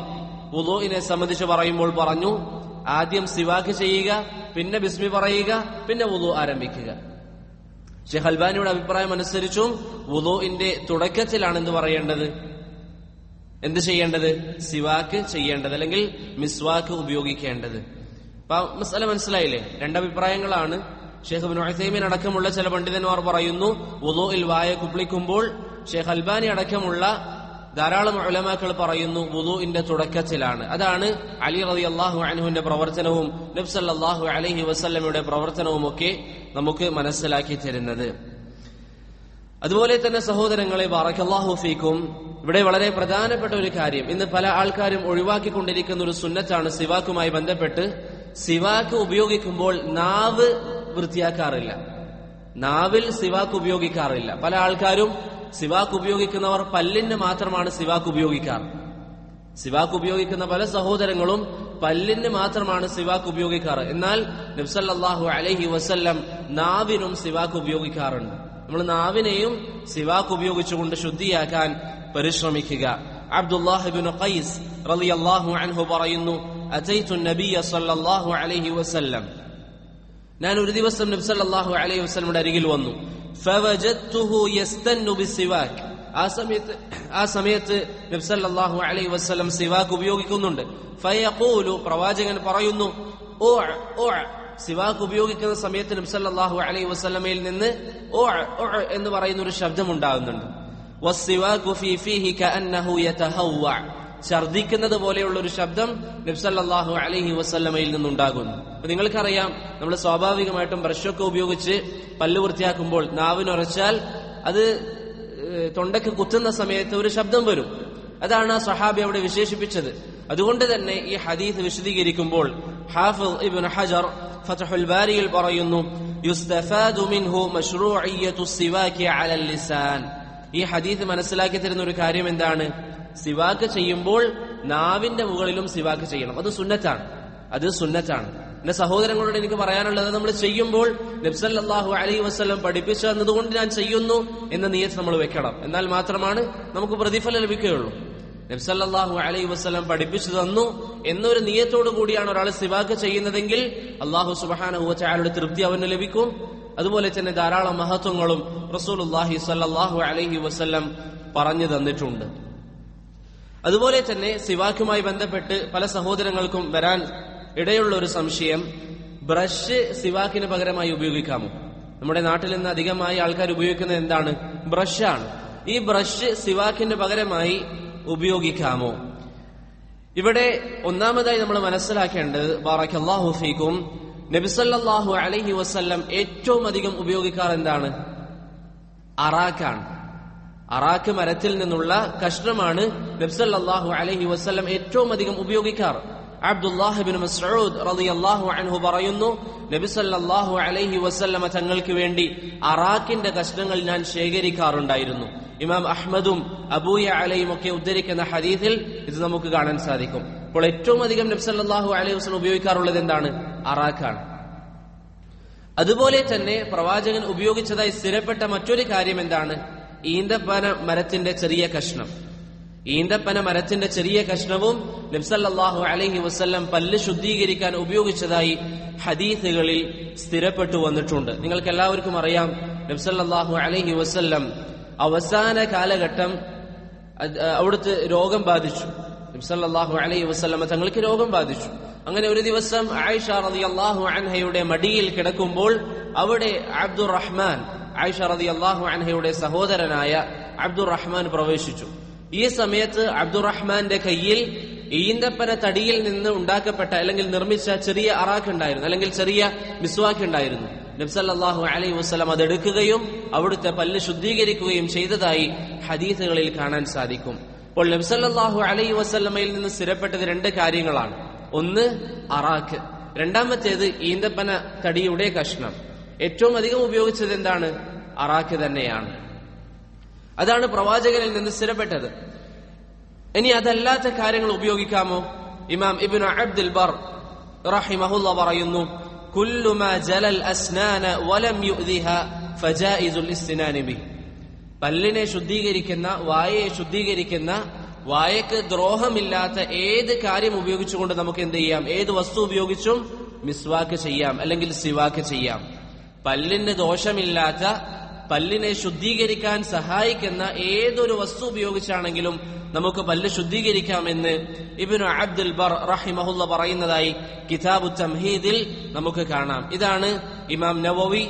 വുളൂഇനെ സംബന്ധിച്ച് പറയുമ്പോൾ പറഞ്ഞു, ആദ്യം സിവാക്ക് ചെയ്യുക, പിന്നെ ബിസ്മി പറയുക, പിന്നെ വുളൂ ആരംഭിക്കുക. ഷെയ്ഖ് അൽബാനിയുടെ അഭിപ്രായം അനുസരിച്ചും വുളൂഇന്റെ തുടക്കത്തിലാണ് എന്ത് ചെയ്യേണ്ടത്? സിവാക്ക് ചെയ്യേണ്ടത്, അല്ലെങ്കിൽ മിസ്വാക്ക് ഉപയോഗിക്കേണ്ടത്. അപ്പൊ മസല മനസ്സിലായില്ലേ? 2 അഭിപ്രായങ്ങളാണ്. ഷെയ്ഖ് ഇബ്നു ഉസൈമീൻ അടക്കമുള്ള ചില പണ്ഡിതന്മാർ പറയുന്നു വുളൂഇൽ വായ കുപ്പിളിക്കുമ്പോൾ. ഷെയ്ഖ് അൽബാനി അടക്കമുള്ള ധാരാളം ഉലമാക്കൾ പറയുന്നു വുളൂഇന്റെ തുടക്കത്തിലാണ്. അതാണ് അലി റളിയല്ലാഹു അൻഹുവിന്റെ പ്രവർത്തനവും നബി സല്ലല്ലാഹു അലൈഹി വസല്ലമയുടെ പ്രവർത്തനവും ഒക്കെ നമുക്ക് മനസ്സിലാക്കി തരുന്നത്. അതുപോലെ തന്നെ സഹോദരങ്ങളെ, ബറകല്ലാഹു ഫീക്കും, ഇവിടെ വളരെ പ്രധാനപ്പെട്ട ഒരു കാര്യം, ഇന്ന് പല ആൾക്കാരും ഒഴിവാക്കിക്കൊണ്ടിരിക്കുന്ന ഒരു സുന്നത്താണ് സിവാക്കുമായി ബന്ധപ്പെട്ട്. സിവാക്ക് ഉപയോഗിക്കുമ്പോൾ നാവ് വൃത്തിയാക്കാറില്ല, നാവിൽ സിവാക്ക് ഉപയോഗിക്കാറില്ല. പല ആൾക്കാരും സിവാക്ക് ഉപയോഗിക്കുന്നവർ പല്ലിന് മാത്രമാണ് സിവാക്ക് ഉപയോഗിക്കാറ്. സിവാക്ക് ഉപയോഗിക്കുന്ന പല സഹോദരങ്ങളും പല്ലിന് മാത്രമാണ് സിവാക്ക് ഉപയോഗിക്കാറ്. എന്നാൽ നബി സല്ലല്ലാഹു അലൈഹി വസല്ലം നാവിനും സിവാക്ക് ഉപയോഗിക്കാറുണ്ട്. നമ്മൾ നാവിനെയും സിവാക്ക് ഉപയോഗിച്ചുകൊണ്ട് ശുദ്ധിയാക്കാൻ പരിശ്രമിക്കുക. അബ്ദുല്ലാഹ് ഇബ്നു ഖൈസ് റളിയല്ലാഹു അൻഹു പറയുന്നു, അതൈതു നബിയ സല്ലല്ലാഹു അലൈഹി വസല്ലം, ഞാൻ ഒരു ദിവസം നബി സല്ലല്ലാഹു അലൈഹി വസല്ലമയുടെ അരികിൽ വന്നു. ഫവജദ്തുഹു യസ്തന്നു ബിസിവാക്, ആ സമയത്ത് നബി സല്ലല്ലാഹു അലൈഹി വസല്ലം സിവാക്ക് ഉപയോഗിക്കുന്നുണ്ട്. ഫയഖൂലു, പ്രവാചകൻ പറയുന്നു, ഓ ഓ, സിവാക്ക് ഉപയോഗിക്കുന്ന സമയത്ത് നബി സല്ലല്ലാഹു അലൈഹി വസല്ലമയിൽ നിന്ന് ഓ ഓ എന്ന് പറയുന്ന ഒരു ശബ്ദം ഉണ്ടാകുന്നുണ്ട്. വസ്സിവാകു ഫീ ഫീഹി കഅന്നഹു യതഹവ്വ, ഛർദിക്കുന്നത് പോലെയുള്ള ഒരു ശബ്ദം നബി സല്ലല്ലാഹു അലൈഹി വസല്ലമയിൽ നിന്നുണ്ടാകുന്നു. അപ്പൊ നിങ്ങൾക്കറിയാം, നമ്മൾ സ്വാഭാവികമായിട്ടും ബ്രഷൊക്കെ ഉപയോഗിച്ച് പല്ല് വൃത്തിയാക്കുമ്പോൾ നാവിനുറച്ചാൽ അത് തൊണ്ടയ്ക്ക് കുത്തുന്ന സമയത്ത് ഒരു ശബ്ദം വരും. അതാണ് ആ സ്വഹാബി അവിടെ വിശേഷിപ്പിച്ചത്. അതുകൊണ്ട് തന്നെ ഈ ഹദീസ് വിശദീകരിക്കുമ്പോൾ ഹാഫിദ് ഇബ്നു ഹജർ ഫത്ഹുൽ ബാരിയിൽ പറയുന്നു, യുസ്തഫാദു മിൻഹു മശ്റൂഇയ്യത്തു സിവാകി അലൽ ലിസാൻ. ഈ ഹദീസ് മനസ്സിലാക്കി തരുന്ന ഒരു കാര്യം എന്താണ്? സിവാക്ക് ചെയ്യുമ്പോൾ നാവിന്റെ മുകളിലും സിവാക്ക് ചെയ്യണം. അത് സുന്നത്താണ്. എന്റെ സഹോദരങ്ങളോട് എനിക്ക് പറയാനുള്ളത്, നമ്മൾ ചെയ്യുമ്പോൾ നബി സല്ലല്ലാഹു അലൈഹി വസല്ലം പഠിപ്പിച്ചു തന്നതുകൊണ്ട് ഞാൻ ചെയ്യുന്നു എന്ന നിയ്യത്ത് നമ്മൾ വെക്കണം. എന്നാൽ മാത്രമാണ് നമുക്ക് പ്രതിഫലം ലഭിക്കുകയുള്ളൂ. നബി സല്ലല്ലാഹു അലൈഹി വസല്ലം പഠിപ്പിച്ചു തന്നു എന്നൊരു നിയത്തോടു കൂടിയാണ് ഒരാൾ സിവാക്ക് ചെയ്യുന്നതെങ്കിൽ അല്ലാഹു സുബ്ഹാനഹു വ തആലയുടെ തൃപ്തി അവന് ലഭിക്കും. അതുപോലെ തന്നെ ധാരാളം മഹത്വങ്ങളും റസൂലുള്ളാഹി സ്വല്ലല്ലാഹു അലൈഹി വസല്ലം പറഞ്ഞു തന്നിട്ടുണ്ട്. അതുപോലെ തന്നെ സിവാക്കുമായി ബന്ധപ്പെട്ട് പല സഹോദരങ്ങൾക്കും വരാൻ ഇടയുള്ള ഒരു സംശയം, ബ്രഷ് സിവാക്കിന് പകരമായി ഉപയോഗിക്കാമോ? നമ്മുടെ നാട്ടിൽ നിന്ന് അധികമായി ആൾക്കാർ ഉപയോഗിക്കുന്നത് എന്താണ്? ബ്രഷാണ്. ഈ ബ്രഷ് സിവാക്കിന് പകരമായി ഉപയോഗിക്കാമോ? ഇവിടെ ഒന്നാമതായി നമ്മൾ മനസ്സിലാക്കേണ്ടത്, ബാറക്കല്ലാഹു ഫീക്കും, നബി സല്ലല്ലാഹു അലൈഹി വസല്ലം ഏറ്റവും അധികം ഉപയോഗിക്കാർ എന്താണ്? അറാഖാണ്. അറാഖ് മരത്തിൽ നിന്നുള്ള കഷ്ണമാണ് നബി സല്ലല്ലാഹു അലൈഹി വസല്ലം ഏറ്റവും അധികം ഉപയോഗിക്കാർ. അബ്ദുല്ലാഹ് ഇബ്നു മസ്ഊദ് റളിയല്ലാഹു അൻഹു പറയുന്നു, നബി സല്ലല്ലാഹു അലൈഹി വസല്ലമ തങ്ങൾക്ക് വേണ്ടി അറാഖിന്റെ കഷ്ണങ്ങൾ ഞാൻ ശേഖരിക്കാറുണ്ടായിരുന്നു. ഇമാം അഹ്മദും അബൂ യഅലയും ഒക്കെ ഉദ്ധരിക്കുന്ന ഹദീസിൽ ഇത് നമുക്ക് കാണാൻ സാധിക്കും. അപ്പോൾ ഏറ്റവും അധികം നബി സല്ലല്ലാഹു അലൈഹി വസല്ലം ഉപയോഗിക്കാറുള്ളത് എന്താണ്? അറാഖാണ്. അതുപോലെ തന്നെ പ്രവാചകൻ ഉപയോഗിച്ചതായി സ്ഥിരപ്പെട്ട മറ്റൊരു കാര്യം എന്താണ്? ഈന്തപ്പന മരത്തിന്റെ ചെറിയ കഷ്ണം. ഈന്തപ്പന മരത്തിന്റെ ചെറിയ കഷ്ണവും നബി സല്ലല്ലാഹു അലൈഹി വസല്ലം പല്ല് ശുദ്ധീകരിക്കാൻ ഉപയോഗിച്ചതായി ഹദീസുകളിൽ സ്ഥിരപ്പെട്ടു വന്നിട്ടുണ്ട്. നിങ്ങൾക്ക് എല്ലാവർക്കും അറിയാം, നബി സല്ലല്ലാഹു അലൈഹി വസല്ലം അവസാന കാലഘട്ടം അവിടുത്തെ രോഗം ബാധിച്ചു. നബി സല്ലല്ലാഹു അലൈഹി വസല്ലം തങ്ങൾക്ക് രോഗം ബാധിച്ചു. അങ്ങനെ ഒരു ദിവസം ആയിഷ റളിയല്ലാഹു അൻഹയുടെ മടിയിൽ കിടക്കുമ്പോൾ അവിടെ അബ്ദുറഹ്മാൻ, ആയിഷ റളിയല്ലാഹു അൻഹയുടെ സഹോദരനായ അബ്ദുറഹ്മാൻ പ്രവേശിച്ചു. ഈ സമയത്ത് അബ്ദുറഹ്മാന്റെ കയ്യിൽ ഈന്തപ്പന തടിയിൽ നിന്ന് ഉണ്ടാക്കപ്പെട്ട അല്ലെങ്കിൽ നിർമ്മിച്ച ചെറിയ അറാഖ് ഉണ്ടായിരുന്നു, അല്ലെങ്കിൽ ചെറിയ മിസ്വാക്ക് ഉണ്ടായിരുന്നു. നബി സല്ലല്ലാഹു അലൈഹി വസല്ലം അതെടുക്കുകയും അവിടുത്തെ പല്ല് ശുദ്ധീകരിക്കുകയും ചെയ്തതായി ഹദീസുകളിൽ കാണാൻ സാധിക്കും. അപ്പോൾ നബി സല്ലല്ലാഹു അലൈഹി വസല്ലമയിൽ നിന്ന് സ്ഥിരപ്പെട്ടത് രണ്ട് കാര്യങ്ങളാണ്. ഒന്ന് അറാഖ്, രണ്ടാമത്തേത് ഈന്തപ്പന തടിയുടെ കഷ്ണം. ഏറ്റവും അധികം ഉപയോഗിച്ചത് എന്താണ്? അറാഖ് തന്നെയാണ്. അതാണ് പ്രവാചകനിൽ നിന്ന് സ്ഥിരപ്പെട്ടത്. ഇനി അതല്ലാത്ത കാര്യങ്ങൾ ഉപയോഗിക്കാമോ? ഇമാം ഇബ്നു അബ്ദുൽ ബർ റഹിമഹുല്ലാഹ് പറയുന്നു, കുല്ലു മാ ജലൽ അസ്നാന വലം യുഅ്ദിഹ ഫജായിസുൽ ഇസ്തിനാൻ ബിഹി. പല്ലിനെ ശുദ്ധീകരിക്കുന്ന, വായയെ ശുദ്ധീകരിക്കുന്ന, വായക്ക് ദ്രോഹമില്ലാത്ത ഏത് കാര്യം ഉപയോഗിച്ചുകൊണ്ട് നമുക്ക് എന്ത് ചെയ്യാം? ഏത് വസ്തു ഉപയോഗിച്ചും മിസ്വാക്ക് ചെയ്യാം, അല്ലെങ്കിൽ സിവാക്ക് ചെയ്യാം. പല്ലിന് ദോഷമില്ലാത്ത, പല്ലിനെ ശുദ്ധീകരിക്കാൻ സഹായിക്കുന്ന ഏതൊരു വസ്തു ഉപയോഗിച്ചാണെങ്കിലും നമുക്ക് പല്ല് ശുദ്ധീകരിക്കാമെന്ന് ഇബ്നു അബ്ദുൽ ബർ റഹിമഹുല്ലാഹ് പറയുന്നതായി കിതാബു തംഹീദിൽ നമുക്ക് കാണാം. ഇതാണ് ഇമാം നവവി,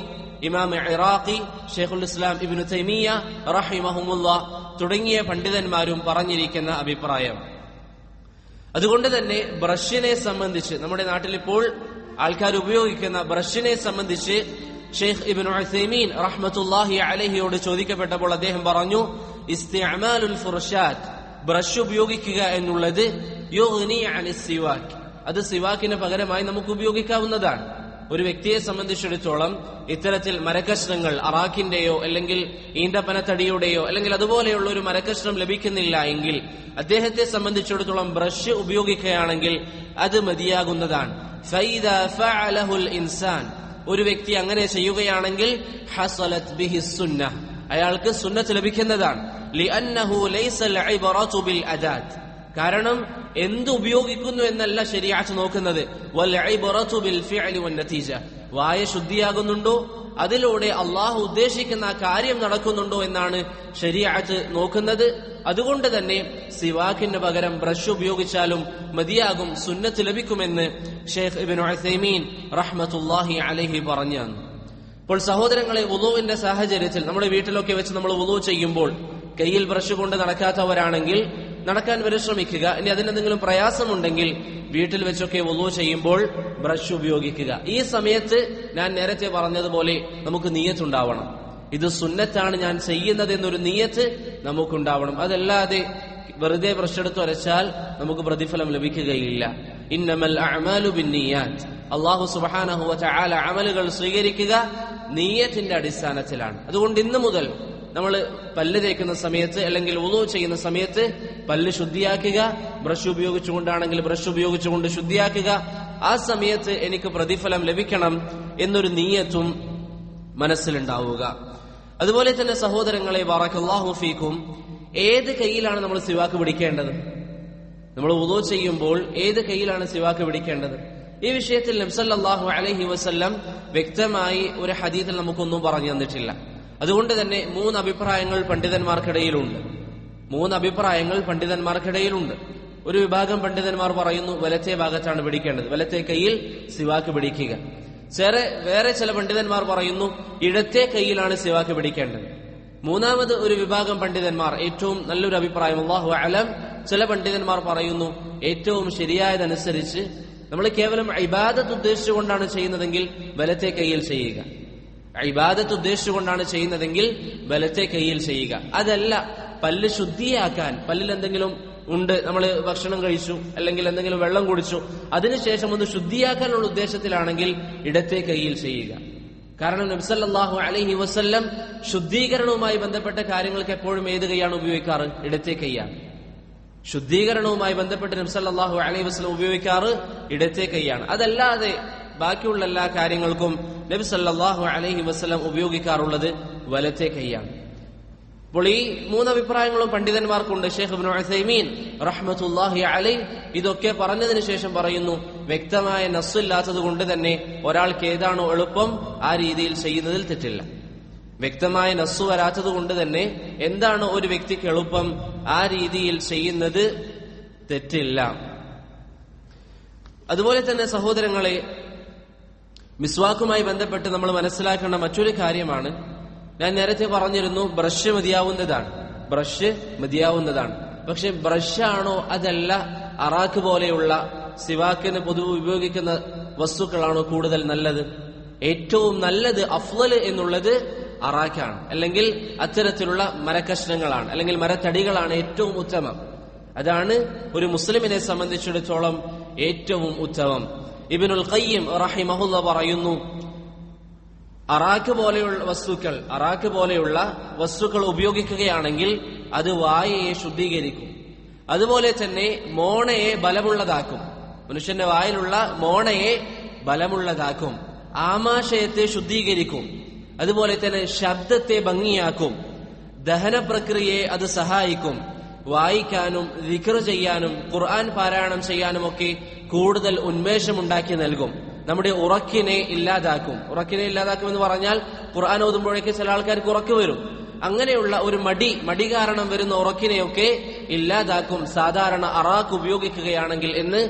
ഇമാം ഇറാഖി, ശൈഖുൽ ഇസ്ലാം ഇബ്നു തൈമിയ്യ റഹിമഹുമുല്ലാഹ് തുടങ്ങിയ പണ്ഡിതന്മാരും പറഞ്ഞിരിക്കുന്ന അഭിപ്രായം. അതുകൊണ്ട് തന്നെ ബ്രഷിനെ സംബന്ധിച്ച്, നമ്മുടെ നാട്ടിലിപ്പോൾ ആൾക്കാർ ഉപയോഗിക്കുന്ന ബ്രഷിനെ സംബന്ധിച്ച് ഷെയ്ഖ് ഇബ്നു ഉസൈമീൻ റഹ്മത്തുള്ളാഹി അലൈഹിയോട് ചോദിക്കപ്പെട്ടപ്പോൾ അദ്ദേഹം പറഞ്ഞു, ഇസ്തിഅമാലുൽ ഫുർഷാത്ത്, ബ്രഷ് ഉപയോഗിക്കുക എന്നുള്ളത് യുഗ്നി അനിസ് സിവാക്ക്, അത് സിവാക്കിന് പകരമായി നമുക്ക് ഉപയോഗിക്കാവുന്നതാണ്. ഒരു വ്യക്തിയെ സംബന്ധിച്ചിടത്തോളം ഇത്തരത്തിൽ മരക്കഷ്ണങ്ങൾ, അറാഖിന്റെയോ അല്ലെങ്കിൽ ഈന്തപ്പനത്തടിയുടെയോ അല്ലെങ്കിൽ അതുപോലെയുള്ള ഒരു മരക്കഷ്ണം ലഭിക്കുന്നില്ല എങ്കിൽ അദ്ദേഹത്തെ സംബന്ധിച്ചിടത്തോളം ബ്രഷ് ഉപയോഗിക്കുകയാണെങ്കിൽ അത് മതിയാകുന്നതാണ്. ഫൈദാ ഫഅലഹുൽ ഇൻസാൻ, ഒരു വ്യക്തി അങ്ങനെ ചെയ്യുകയാണെങ്കിൽ ഹസലത് ബിഹി സുന്നഹ്, അയാൾക്ക് സുന്നത്ത് ലഭിക്കുന്നതാണ്. ലിഅന്നഹു ലൈസൽ ഇബ്റതു ബിൽ അദാത്ത്, കാരണം എന്ത് ഉപയോഗിക്കുന്നു എന്നല്ല ശരീഅത്ത് നോക്കുന്നത്. വൽ ഇബ്റതു ബിൽ ഫിഅലി വൻ നതീജ, വായ ശുദ്ധിയാകുന്നുണ്ടോ, അതിലൂടെ അള്ളാഹു ഉദ്ദേശിക്കുന്ന കാര്യം നടക്കുന്നുണ്ടോ എന്നാണ് ശരീഅത്ത് നോക്കുന്നത്. അതുകൊണ്ട് തന്നെ സിവാക്കിന് പകരം ബ്രഷ് ഉപയോഗിച്ചാലും മതിയാകും, സുന്നത്ത് ലഭിക്കുമെന്ന് ഷെയ്ഖ് ഇബ്നു ഉസൈമീൻ റഹ്മത്തുള്ളാഹി അലൈഹി പറഞ്ഞു. അപ്പോൾ സഹോദരങ്ങളെ, വുളൂഇന്റെ സാഹചര്യത്തിൽ നമ്മുടെ വീട്ടിലൊക്കെ വെച്ച് നമ്മൾ വുളൂ ചെയ്യുമ്പോൾ കയ്യിൽ ബ്രഷ് കൊണ്ട് നടക്കാത്തവരാണെങ്കിൽ നടക്കാൻ പരിശ്രമിക്കുക. ഇനി അതിനെന്തെങ്കിലും പ്രയാസമുണ്ടെങ്കിൽ വീട്ടിൽ വെച്ചൊക്കെ വുളൂ ചെയ്യുമ്പോൾ ബ്രഷ് ഉപയോഗിക്കുക. ഈ സമയത്ത് ഞാൻ നേരത്തെ പറഞ്ഞതുപോലെ നമുക്ക് നിയ്യത്തുണ്ടാവണം, ഇത് സുന്നത്താണ് ഞാൻ ചെയ്യുന്നത് എന്നൊരു നിയ്യത്ത് നമുക്കുണ്ടാവണം. അതല്ലാതെ വെറുതെ ബ്രഷ് എടുത്ത് വരച്ചാൽ നമുക്ക് പ്രതിഫലം ലഭിക്കുകയില്ല. ഇന്നമൽ അഅ്മാലു ബിന്നിയ്യാത്ത്, അല്ലാഹു സുബ്ഹാനഹു വ തആല അമലുകൾ സ്വീകരിക്കുക നിയ്യത്തിന്റെ അടിസ്ഥാനത്തിലാണ്. അതുകൊണ്ട് ഇന്ന് മുതൽ നമ്മൾ പല്ല് തേക്കുന്ന സമയത്ത് അല്ലെങ്കിൽ വുളൂ ചെയ്യുന്ന സമയത്ത് പല്ല് ശുദ്ധിയാക്കുക, ബ്രഷ് ഉപയോഗിച്ചുകൊണ്ടാണെങ്കിൽ ബ്രഷ് ഉപയോഗിച്ചുകൊണ്ട് ശുദ്ധിയാക്കുക. ആ സമയത്ത് എനിക്ക് പ്രതിഫലം ലഭിക്കണം എന്നൊരു നിയ്യത്തും മനസ്സിലുണ്ടാവുക. അതുപോലെ തന്നെ സഹോദരങ്ങളെ, ബറകല്ലാഹു ഫീക്കും, ഏത് കൈയിലാണ് നമ്മൾ സിവാക്ക് പിടിക്കേണ്ടത്? നമ്മൾ വുളൂ ചെയ്യുമ്പോൾ ഏത് കൈയിലാണ് സിവാക്ക് പിടിക്കേണ്ടത്? ഈ വിഷയത്തിൽ നബി സല്ലല്ലാഹു അലൈഹി വസല്ലം വ്യക്തമായി ഒരു ഹദീസിൽ നമുക്കൊന്നും പറഞ്ഞു തന്നിട്ടില്ല. അതുകൊണ്ട് തന്നെ 3 അഭിപ്രായങ്ങൾ പണ്ഡിതന്മാർക്കിടയിലുണ്ട്. ഒരു വിഭാഗം പണ്ഡിതന്മാർ പറയുന്നു വലത്തെ ഭാഗത്താണ് പിടിക്കേണ്ടത്, വലത്തെ കൈയിൽ സിവാക്ക് പിടിക്കുക. വേറെ ചില പണ്ഡിതന്മാർ പറയുന്നു ഇടത്തെ കൈയിലാണ് സിവാക്ക് പിടിക്കേണ്ടത്. മൂന്നാമത് ഒരു വിഭാഗം പണ്ഡിതന്മാർ, ഏറ്റവും നല്ലൊരു അഭിപ്രായം അല്ലാഹു അലം, ചില പണ്ഡിതന്മാർ പറയുന്നു ഏറ്റവും ശരിയായതനുസരിച്ച് നമ്മൾ കേവലം ഇബാദത്ത് ഉദ്ദേശിച്ചുകൊണ്ടാണ് ചെയ്യുന്നതെങ്കിൽ വലത്തെ കൈയിൽ ചെയ്യുക. ഇബാദത്ത് ഉദ്ദേശിച്ചുകൊണ്ടാണ് ചെയ്യുന്നതെങ്കിൽ വലത്തെ കൈയിൽ ചെയ്യുക. അതല്ല, പല്ല് ശുദ്ധിയാക്കാൻ, പല്ലിൽ എന്തെങ്കിലും ഉണ്ട്, നമ്മൾ ഭക്ഷണം കഴിച്ചു അല്ലെങ്കിൽ എന്തെങ്കിലും വെള്ളം കുടിച്ചു, അതിനുശേഷം ഒന്ന് ശുദ്ധിയാക്കാനുള്ള ഉദ്ദേശത്തിലാണെങ്കിൽ ഇടത്തെ കൈയിൽ ചെയ്യുക. കാരണം നബി സല്ലല്ലാഹു അലൈഹി വസല്ലം ശുദ്ധീകരണവുമായി ബന്ധപ്പെട്ട കാര്യങ്ങൾക്ക് എപ്പോഴും ഏത് കൈയാണ് ഉപയോഗിക്കാറ്? ഇടത്തെ കൈയാണ്. ശുദ്ധീകരണവുമായി ബന്ധപ്പെട്ട് നബി സല്ലല്ലാഹു അലൈഹി വസല്ലം ഉപയോഗിക്കാറ് ഇടത്തെ കൈയാണ്. അതല്ലാതെ ബാക്കിയുള്ള എല്ലാ കാര്യങ്ങൾക്കും നബി സല്ലല്ലാഹു അലൈഹി വസല്ലം ഉപയോഗിക്കാറുള്ളത് വലത്തെ കൈയാണ്. അപ്പോൾ ഈ 3 അഭിപ്രായങ്ങളും പണ്ഡിതന്മാർക്കുണ്ട്. ഷെയ്ഖ് ഇബ്നു ഉസൈമീൻ റഹ്മത്തുള്ളാഹി അലൈഹി ഇതൊക്കെ പറഞ്ഞതിന് ശേഷം പറയുന്നു, വ്യക്തമായ നസ്സില്ലാത്തത് കൊണ്ട് തന്നെ ഒരാൾക്ക് ഏതാണോ എളുപ്പം ആ രീതിയിൽ ചെയ്യുന്നതിൽ തെറ്റില്ല. വ്യക്തമായ നസ്സു വരാത്തത് കൊണ്ട് തന്നെ എന്താണ് ഒരു വ്യക്തിക്ക് എളുപ്പം ആ രീതിയിൽ ചെയ്യുന്നത് തെറ്റില്ല. അതുപോലെ തന്നെ സഹോദരങ്ങളെ, മിസ്വാക്കുമായി ബന്ധപ്പെട്ട് നമ്മൾ മനസ്സിലാക്കേണ്ട മറ്റൊരു കാര്യമാണ്, ഞാൻ നേരത്തെ പറഞ്ഞിരുന്നു ബ്രഷ് മതിയാവുന്നതാണ്. പക്ഷെ ബ്രഷാണോ അതല്ല അറാക്ക് പോലെയുള്ള സിവാക്കിന് പൊതുവെ ഉപയോഗിക്കുന്ന വസ്തുക്കളാണോ കൂടുതൽ നല്ലത്? ഏറ്റവും നല്ലത്, അഫ്ളൽ എന്നുള്ളത് അറാക്കാണ്, അല്ലെങ്കിൽ അത്തരത്തിലുള്ള മരക്കഷ്ണങ്ങളാണ്, അല്ലെങ്കിൽ മരത്തടികളാണ് ഏറ്റവും ഉത്തമം. അതാണ് ഒരു മുസ്ലിമിനെ സംബന്ധിച്ചിടത്തോളം ഏറ്റവും ഉത്തമം. ഇബ്നുൽ ഖയ്യിം റഹിമഹുല്ലാഹ് പറയുന്നു, അറാക്ക് പോലെയുള്ള വസ്തുക്കൾ ഉപയോഗിക്കുകയാണെങ്കിൽ അത് വായയെ ശുദ്ധീകരിക്കും. അതുപോലെ തന്നെ മോണയെ ബലമുള്ളതാക്കും. മനുഷ്യന്റെ വായിലുള്ള മോണയെ ബലമുള്ളതാക്കും. ആമാശയത്തെ ശുദ്ധീകരിക്കും. അതുപോലെ തന്നെ ശബ്ദത്തെ ഭംഗിയാക്കും. ദഹന പ്രക്രിയയെ അത് സഹായിക്കും. വായിക്കാനും ദിക്ർ ചെയ്യാനും ഖുർആൻ പാരായണം ചെയ്യാനും ഒക്കെ കൂടുതൽ ഉന്മേഷമുണ്ടാക്കി നൽകും. നമ്മുടെ ഉറക്കിനെ ഇല്ലാതാക്കും എന്ന് പറഞ്ഞാൽ ഖുർആൻ ഓതുമ്പോഴേക്ക് ചില ആൾക്കാർക്ക് ഉറക്ക് വരും. അങ്ങനെയുള്ള ഒരു മടി കാരണം വരുന്ന ഉറക്കിനെയൊക്കെ ഇല്ലാതാക്കും സാധാരണ അറാഖ് ഉപയോഗിക്കുകയാണെങ്കിൽ എന്ന്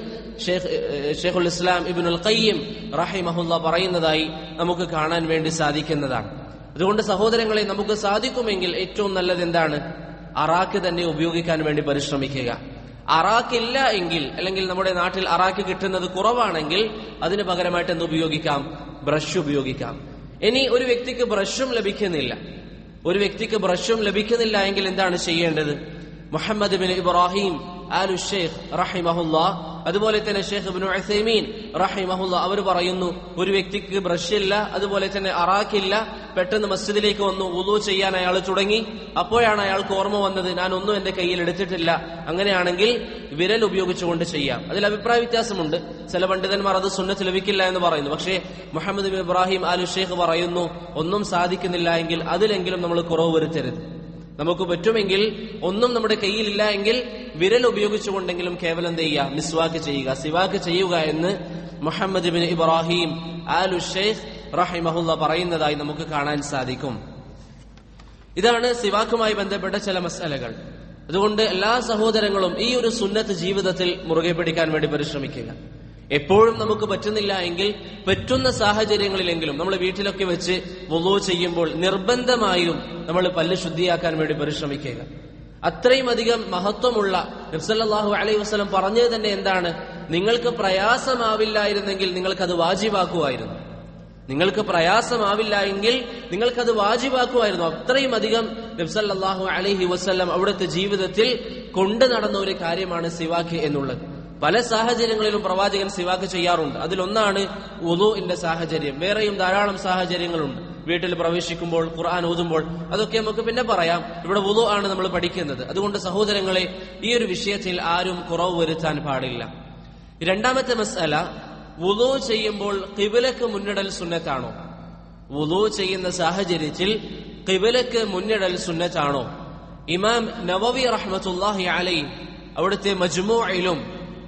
ഷെയ്ഖുൽ ഇസ്ലാം ഇബ്നുൽ ഖയ്യിം റഹിമഹുല്ലാഹ് പറയുന്നതായി നമുക്ക് കാണാൻ വേണ്ടി സാധിക്കുന്നതാണ്. അതുകൊണ്ട് സഹോദരങ്ങളെ, നമുക്ക് സാധിക്കുമെങ്കിൽ ഏറ്റവും നല്ലത് എന്താണ്? അറാഖ് തന്നെ ഉപയോഗിക്കാൻ വേണ്ടി പരിശ്രമിക്കുക. അറാഖ് ഇല്ല എങ്കിൽ, അല്ലെങ്കിൽ നമ്മുടെ നാട്ടിൽ അറാഖ് കിട്ടുന്നത് കുറവാണെങ്കിൽ അതിന് പകരമായിട്ട് എന്ത് ഉപയോഗിക്കാം? ബ്രഷ് ഉപയോഗിക്കാം. ഇനി ഒരു വ്യക്തിക്ക് ബ്രഷും ലഭിക്കുന്നില്ല എങ്കിൽ എന്താണ് ചെയ്യേണ്ടത്? മുഹമ്മദ് ബിൻ ഇബ്രാഹിം ആലു ഷെയ്ഖ് റഹിമഹുല്ലാഹ്, അതുപോലെ തന്നെ ഷെയ്ഖ് ഇബ്നു ഉസൈമീൻ റഹിമഹുല്ലാഹ് അവർ പറയുന്നു, ഒരു വ്യക്തിക്ക് ബ്രഷ് ഇല്ല, അതുപോലെ തന്നെ അറാഖില്ല, പെട്ടെന്ന് മസ്ജിദിലേക്ക് വന്നു, വുളൂ ചെയ്യാൻ അയാൾ തുടങ്ങി. അപ്പോഴാണ് അയാൾക്ക് ഓർമ്മ വന്നത്, ഞാൻ ഒന്നും എന്റെ കയ്യിൽ എടുത്തിട്ടില്ല. അങ്ങനെയാണെങ്കിൽ വിരൽ ഉപയോഗിച്ചുകൊണ്ട് ചെയ്യാം. അതിൽ അഭിപ്രായ വ്യത്യാസമുണ്ട്. ചില പണ്ഡിതന്മാർ അത് സുന്നത്ത് ലഭിക്കില്ല എന്ന് പറയുന്നു. പക്ഷേ മുഹമ്മദ് ബിൻ ഇബ്രാഹിം ആലു ഷെയ്ഖ് പറയുന്നു, ഒന്നും സാധിക്കുന്നില്ല എങ്കിൽ അതിലെങ്കിലും നമ്മൾ കുറവ് വരുത്തരുത്. നമുക്ക് പറ്റുമെങ്കിൽ, ഒന്നും നമ്മുടെ കയ്യിലില്ല എങ്കിൽ വിരൽ ഉപയോഗിച്ചുകൊണ്ടെങ്കിലും കേവലം എന്ത് ചെയ്യുക? മിസ്വാക്ക് ചെയ്യുക, സിവാക്ക് ചെയ്യുക എന്ന് മുഹമ്മദ് ബിൻ ഇബ്രാഹിം ആലു ഷെയ്ഖ് റഹിമഹുല്ലാഹ് പറയുന്നതായി നമുക്ക് കാണാൻ സാധിക്കും. ഇതാണ് സിവാക്കുമായി ബന്ധപ്പെട്ട ചില മസലകൾ. അതുകൊണ്ട് എല്ലാ സഹോദരങ്ങളും ഈ ഒരു സുന്നത്ത് ജീവിതത്തിൽ മുറുകെ പിടിക്കാൻ വേണ്ടി പരിശ്രമിക്കുക. എപ്പോഴും നമുക്ക് പറ്റുന്നില്ല എങ്കിൽ പറ്റുന്ന സാഹചര്യങ്ങളിലെങ്കിലും നമ്മൾ വീട്ടിലൊക്കെ വെച്ച് വുളൂ ചെയ്യുമ്പോൾ നിർബന്ധമായും നമ്മൾ പല്ല് ശുദ്ധിയാക്കാൻ വേണ്ടി പരിശ്രമിക്കുക. അത്രയും അധികം മഹത്വമുള്ള നബി സല്ലല്ലാഹു അലൈഹി വസല്ലം പറഞ്ഞത് തന്നെ എന്താണ്? നിങ്ങൾക്ക് പ്രയാസമാവില്ലായിരുന്നെങ്കിൽ നിങ്ങൾക്കത് വാജിബാക്കുമായിരുന്നു. അത്രയും അധികം നബി സല്ലല്ലാഹു അലൈഹി വസല്ലം അവിടുത്തെ ജീവിതത്തിൽ കൊണ്ടു നടന്ന ഒരു കാര്യമാണ് സിവാക്ക് എന്നുള്ളത്. പല സാഹചര്യങ്ങളിലും പ്രവാചകൻ സിവാക്ക് ചെയ്യാറുണ്ട്. അതിലൊന്നാണ് വുളൂഇന്റെ സാഹചര്യം. വേറെയും ധാരാളം സാഹചര്യങ്ങളുണ്ട്. വീട്ടിൽ പ്രവേശിക്കുമ്പോൾ, ഖുർആൻ ഓതുമ്പോൾ, അതൊക്കെ നമുക്ക് പിന്നെ പറയാം. ഇവിടെ വുളൂ ആണ് നമ്മൾ പഠിക്കുന്നത്. അതുകൊണ്ട് സഹോദരങ്ങളെ, ഈ ഒരു വിഷയത്തിൽ ആരും കുറവ് വരുത്താൻ പാടില്ല. രണ്ടാമത്തെ മസ്അല, വുളൂ ചെയ്യുമ്പോൾ ഖിബ്ലക്ക് മുന്നിടൽ സുന്നത്താണോ? വുളൂ ചെയ്യുന്ന സാഹചര്യത്തിൽ ഖിബ്ലക്ക് മുന്നിടൽ സുന്നത്താണോ? ഇമാം നവവി റഹ്മത്തുള്ളാഹി അലൈഹി അവിടുത്തെ മജ്മൂഇലും